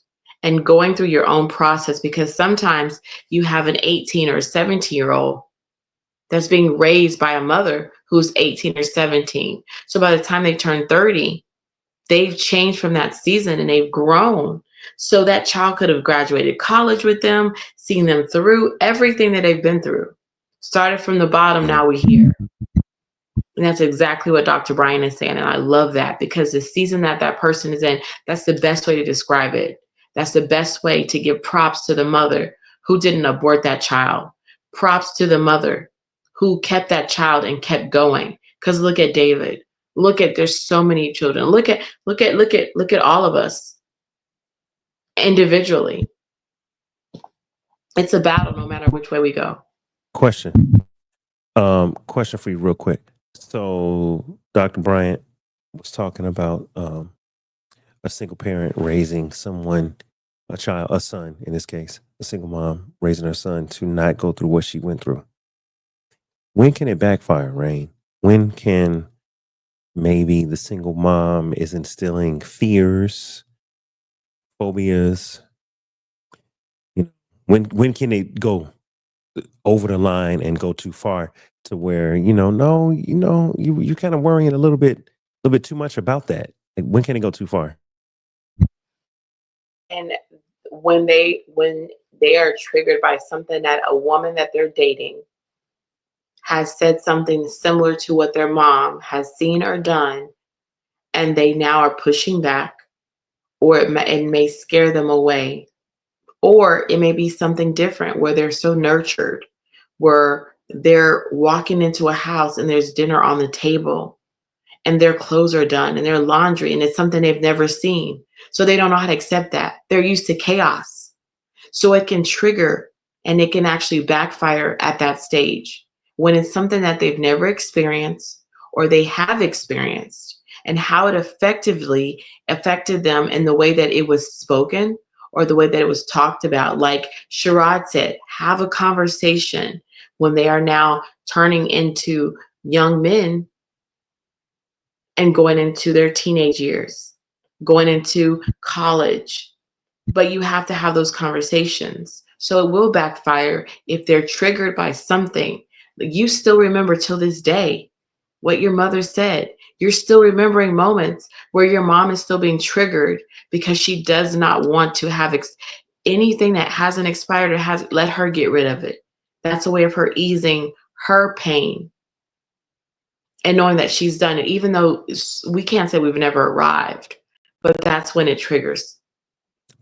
and going through your own process, because sometimes you have an 18 or 17-year-old that's being raised by a mother who's 18 or 17. So by the time they turn 30, they've changed from that season and they've grown. So that child could have graduated college with them, seen them through everything that they've been through. Started from the bottom, now we're here. And that's exactly what Dr. Brian is saying. And I love that, because the season that that person is in, that's the best way to describe it. That's the best way to give props to the mother who didn't abort that child. Props to the mother who kept that child and kept going. Because look at David. Look at, there's so many children. Look at all of us individually. It's a battle no matter which way we go. Question. Question for you real quick. So Dr. Bryant was talking about a single parent raising someone, a child, a son in this case, a single mom raising her son to not go through what she went through. When can it backfire, Rain? When can maybe the single mom is instilling fears, phobias? You know, when can it go over the line and go too far to where, no, you kind of worrying a little bit too much about that? Like, when can it go too far? And when they are triggered by something that a woman that they're dating has said something similar to what their mom has seen or done, and they now are pushing back, or it may scare them away, or it may be something different where they're so nurtured, where they're walking into a house and there's dinner on the table and their clothes are done and their laundry, and it's something they've never seen. So they don't know how to accept that. They're used to chaos. So it can trigger, and it can actually backfire at that stage when it's something that they've never experienced or they have experienced, and how it effectively affected them in the way that it was spoken or the way that it was talked about. Like Sherrod said, have a conversation when they are now turning into young men and going into their teenage years, going into college. But you have to have those conversations. So it will backfire if they're triggered by something. You still remember till this day what your mother said. You're still remembering moments where your mom is still being triggered because she does not want to have anything that hasn't expired, or has, let her get rid of it. That's a way of her easing her pain and knowing that she's done it, even though we can't say we've never arrived, but that's when it triggers.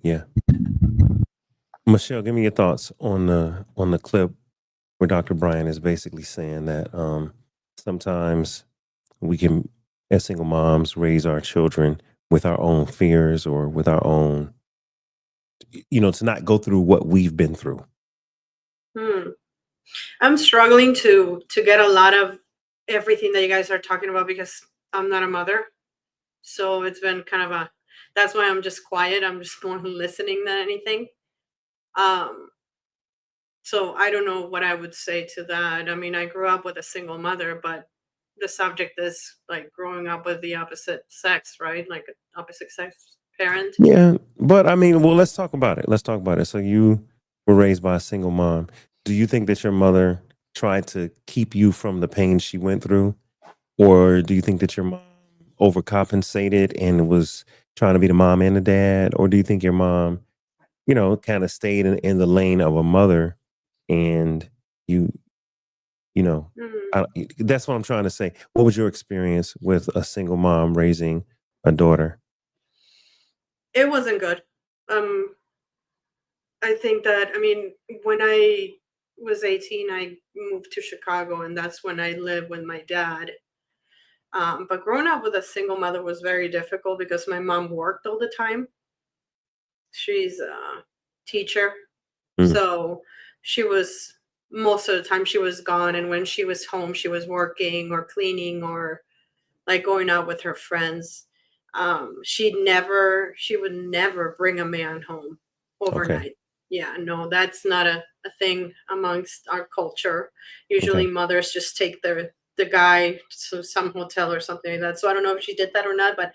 Yeah. Michelle, give me your thoughts on the clip where Dr. Brian is basically saying that sometimes we can, as single moms, raise our children with our own fears or with our own, to not go through what we've been through. I'm struggling to get a lot of everything that you guys are talking about because I'm not a mother. So it's been kind of that's why I'm just quiet. I'm just more listening than anything. So I don't know what I would say to that. I mean, I grew up with a single mother, but the subject is like growing up with the opposite sex, right? Like an opposite sex parent. Yeah, but I mean, well, let's talk about it. Let's talk about it. So you were raised by a single mom. Do you think that your mother tried to keep you from the pain she went through? Or do you think that your mom overcompensated and was trying to be the mom and the dad? Or do you think your mom, kind of stayed in the lane of a mother, and you, that's what I'm trying to say. What was your experience with a single mom raising a daughter? It wasn't good. I think that, I mean, when I was 18, I moved to Chicago, and that's when I lived with my dad. But growing up with a single mother was very difficult because my mom worked all the time. She's a teacher. Mm. So she was, most of the time she was gone. And when she was home, she was working or cleaning or like going out with her friends. She would never bring a man home overnight. Okay. Yeah, no, that's not a thing amongst our culture. Usually Okay. mothers just take the guy to some hotel or something like that. So I don't know if she did that or not, but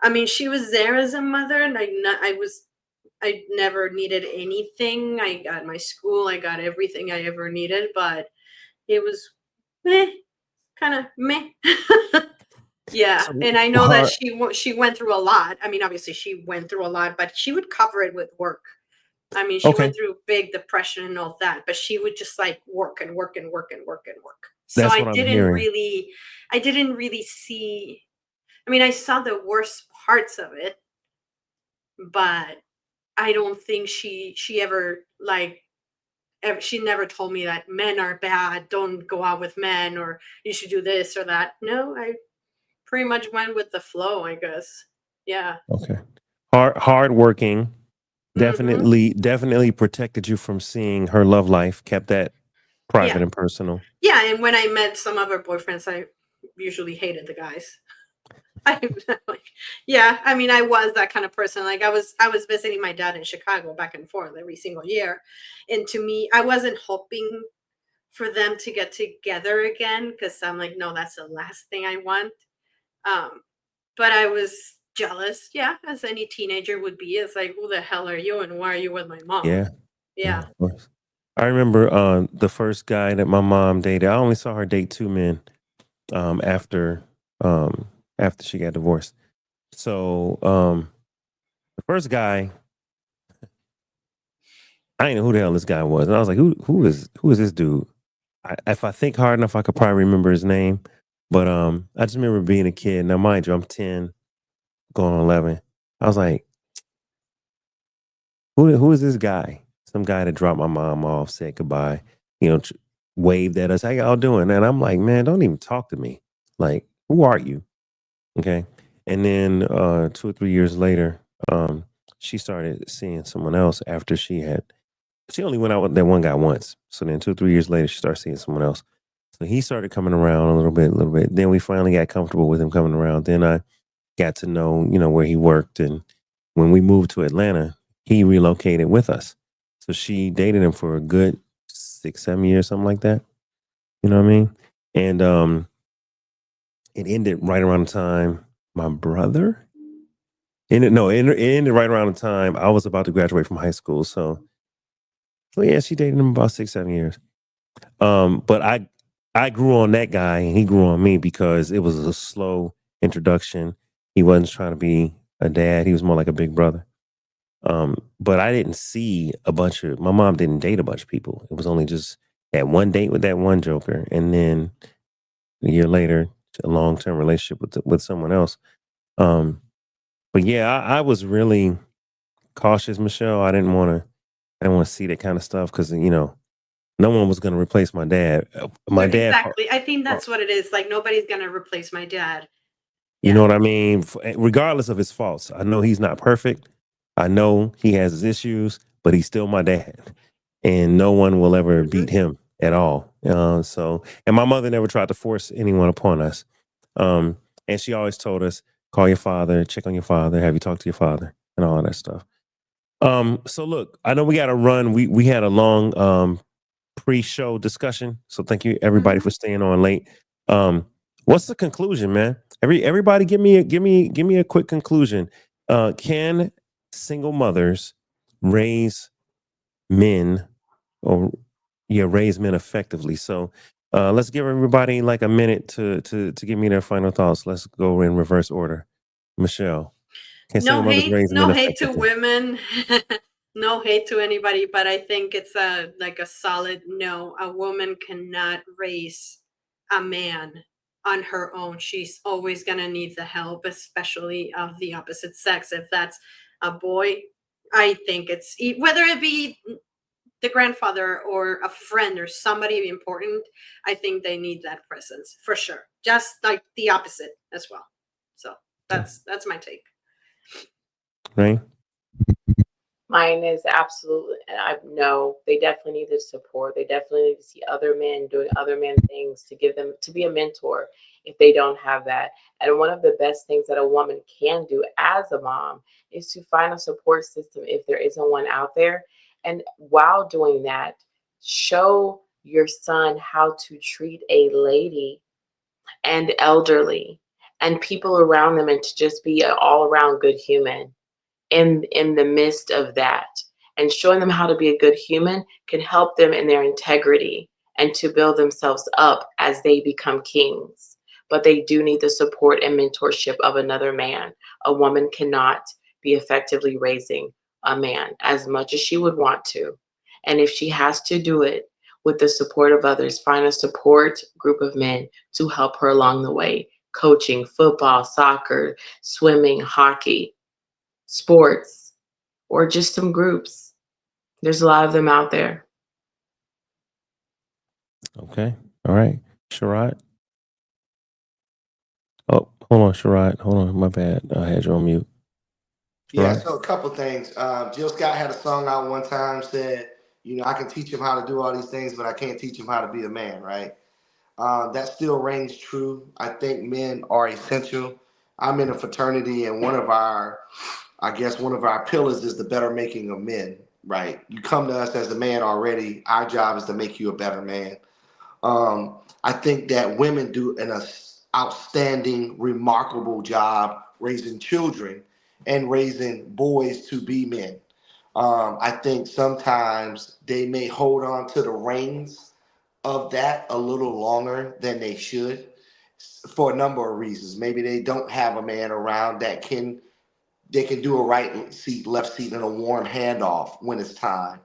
I mean, she was there as a mother, and I never needed anything. I got my school, I got everything I ever needed, but it was meh, kind of meh. Yeah, So and I know that her, she went through a lot. I mean, obviously she went through a lot, but she would cover it with work. I mean, she Okay. went through big depression and all that, but she would just like work and work and work and work and work. So That's what I'm hearing. I didn't really see, I mean, I saw the worst parts of it, but I don't think she ever like she never told me that men are bad, don't go out with men, or you should do this or that. No, I pretty much went with the flow, I guess. Yeah. Okay. Hard working. Mhm. Definitely protected you from seeing her love life, kept that Yeah. private and personal. Yeah, and when I met some of her boyfriends, I usually hated the guys. I like, yeah, I mean, I was that kind of person. Like I was visiting my dad in Chicago back and forth every single year. And to me, I wasn't hoping for them to get together again because I'm like, no, that's the last thing I want. Um, but I was jealous, yeah, as any teenager would be. It's like, who the hell are you and why are you with my mom? Yeah. Yeah, Yeah. of course. I remember the first guy that my mom dated. I only saw her date two men um after um after she got divorced. So the first guy, I didn't know who the hell this guy was. And I was like, who is this dude? If I think hard enough, I could probably remember his name. But I just remember being a kid. Now mind you, I'm 10, going on 11. I was like, who is this guy? Some guy that dropped my mom off, said goodbye, you know, waved at us. How y'all doing? And I'm like, man, don't even talk to me. Like, who are you? Okay. And then 2 or 3 years later, she started seeing someone else after she only went out with that one guy once. So then 2 or 3 years later, she started seeing someone else. So he started coming around a little bit, a little bit. Then we finally got comfortable with him coming around. Then I got to know, where he worked. And when we moved to Atlanta, he relocated with us. So she dated him for a good 6, 7 years, something like that. You know what I mean? And it ended right around the time my brother ended. No, it ended right around the time I was about to graduate from high school. So yeah, she dated him about 6, 7 years. But I grew on that guy and he grew on me because it was a slow introduction. He wasn't trying to be a dad. He was more like a big brother. But I didn't see my mom didn't date a bunch of people. It was only just that one date with that one joker. And then a year later, a long-term relationship with someone else. Um, but yeah, I was really cautious, Michelle. I didn't want to see that kind of stuff because, no one was going to replace my dad. My dad, Exactly. I think that's what it is. Like nobody's gonna replace my dad. you know Yeah. what I mean? Regardless of his faults, I know he's not perfect. I know he has his issues, but he's still my dad, and no one will ever Mhm. beat him at all. And my mother never tried to force anyone upon us. Um, and she always told us, call your father, check on your father, have you talk to your father, and all that stuff. So look, I know we got to run. We had a long pre-show discussion. So thank you everybody Mhm. for staying on late. Um, what's the conclusion, man? Everybody give me a quick conclusion. Can single mothers raise men or raise men effectively? So let's give everybody like a minute to give me their final thoughts. Let's go in reverse order. Michelle, can single mothers raise men No hate to effectively? women, no hate to anybody, but I think it's a like a solid no. A woman cannot raise a man on her own. She's always gonna need the help, especially of the opposite sex. If that's a boy, I think whether it be the grandfather or a friend or somebody important, I think they need that presence for sure. Just like the opposite as well. So Okay. that's my take. Right? Mine is absolutely, and I know they definitely need the support. They definitely need to see other men doing other men things to give them to be a mentor if they don't have that. And one of the best things that a woman can do as a mom is to find a support system if there isn't one out there. And while doing that, show your son how to treat a lady and elderly and people around them and to just be an all around good human in the midst of that, and showing them how to be a good human can help them in their integrity and to build themselves up as they become kings. But they do need the support and mentorship of another man. A woman cannot be effectively raising a man as much as she would want to. And if she has to do it with the support of others, find a support group of men to help her along the way. Coaching, football, soccer, swimming, hockey, sports, or just some groups. There's a lot of them out there. Okay. All right. Sherrod. Oh, hold on, Sherrod. Hold on. My bad. I had you on mute. Yeah, Sherrod? so a couple things. Jill Scott had a song out one time, said, I can teach him how to do all these things, but I can't teach him how to be a man, right? That still rings true. I think men are essential. I'm in a fraternity, and one of our pillars is the better making of men, right? You come to us as a man already. Our job is to make you a better man. I think that women do an outstanding, remarkable job raising children and raising boys to be men. I think sometimes they may hold on to the reins of that a little longer than they should for a number of reasons. Maybe they don't have a man around that they can do a right seat, left seat, and a warm handoff when it's time,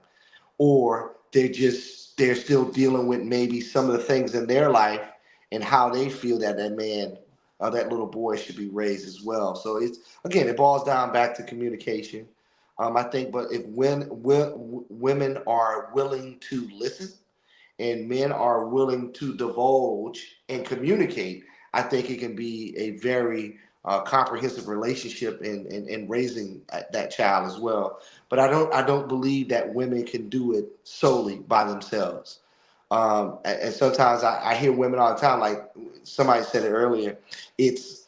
or they're still dealing with maybe some of the things in their life and how they feel that man or that little boy should be raised as well. So it boils down back to communication. I think, but if women are willing to listen and men are willing to divulge and communicate, I think it can be a very comprehensive relationship in raising that child as well. But I don't believe that women can do it solely by themselves. And sometimes I hear women all the time, like somebody said it earlier. It's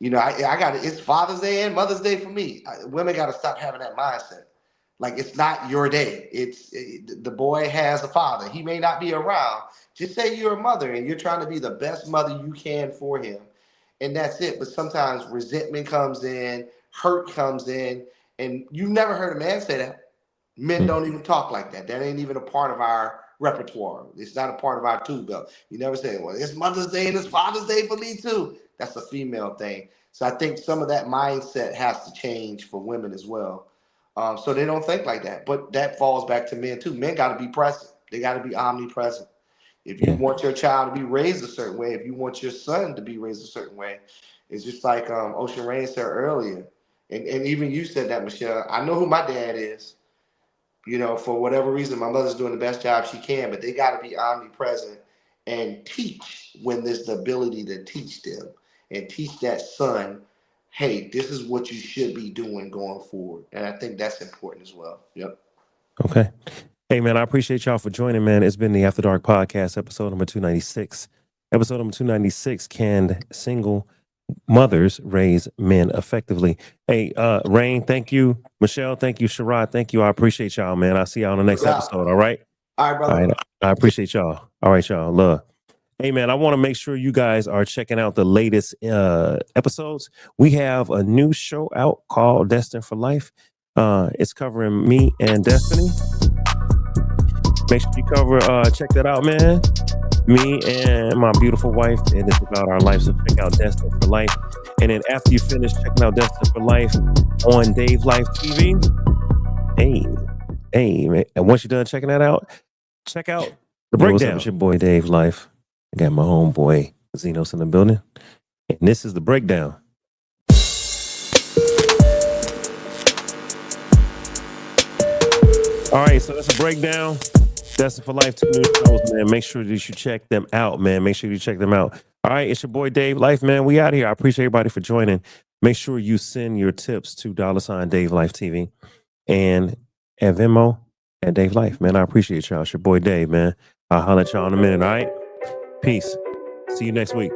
I got it's Father's Day and Mother's Day for me. Women got to stop having that mindset. Like it's not your day. The boy has a father. He may not be around. Just say you're a mother and you're trying to be the best mother you can for him, and that's it. But sometimes resentment comes in, hurt comes in, and you never heard a man say that. Men don't even talk like that. That ain't even a part of our repertoire. It's not a part of our tool belt. You never say, well, it's Mother's Day and it's Father's Day for me too. That's a female thing. So I think some of that mindset has to change for women as well. So they don't think like that. But that falls back to men too. Men got to be present. They got to be omnipresent. If you Yeah. want your child to be raised a certain way, if you want your son to be raised a certain way, it's just like Ocean Rain said earlier. And even you said that, Michelle. I know who my dad is. For whatever reason, my mother's doing the best job she can, but they got to be omnipresent and teach when there's the ability to teach them and teach that son, hey, this is what you should be doing going forward. And I think that's important as well. Yep. Okay. Hey, man, I appreciate y'all for joining, man. It's been the After Dark Podcast, episode number 296. Episode number 296, Can Single Mothers Raise Men Effectively? Hey, Rain, thank you. Michelle, thank you. Sherrod, thank you. I appreciate y'all, man. I'll see y'all on the next episode, all right? All right, brother. All right. I appreciate y'all. All right, y'all. Love. Hey, man, I want to make sure you guys are checking out the latest episodes. We have a new show out called Destined for Life. It's covering me and Destiny. Make sure you check that out, man. Me and my beautiful wife. It is about our life, so check out Destined for Life. And then after you finish checking out Destined for Life on DaveLifeTV, hey, man. And once you're done checking that out, check out The Breakdown. What's up, it's your boy Dave Life. I got my homeboy Zenos in the building. And this is The Breakdown. All right, so that's a breakdown. Destined for Life, 2 new shows, man. Make sure that you check them out, man. Make sure you check them out. All right, it's your boy Dave Life, man. We out here. I appreciate everybody for joining. Make sure you send your tips to $DaveLifeTV and at Venmo at Dave Life, man. I appreciate y'all. It's your boy Dave, man. I'll holler at y'all in a minute, all right? Peace. See you next week.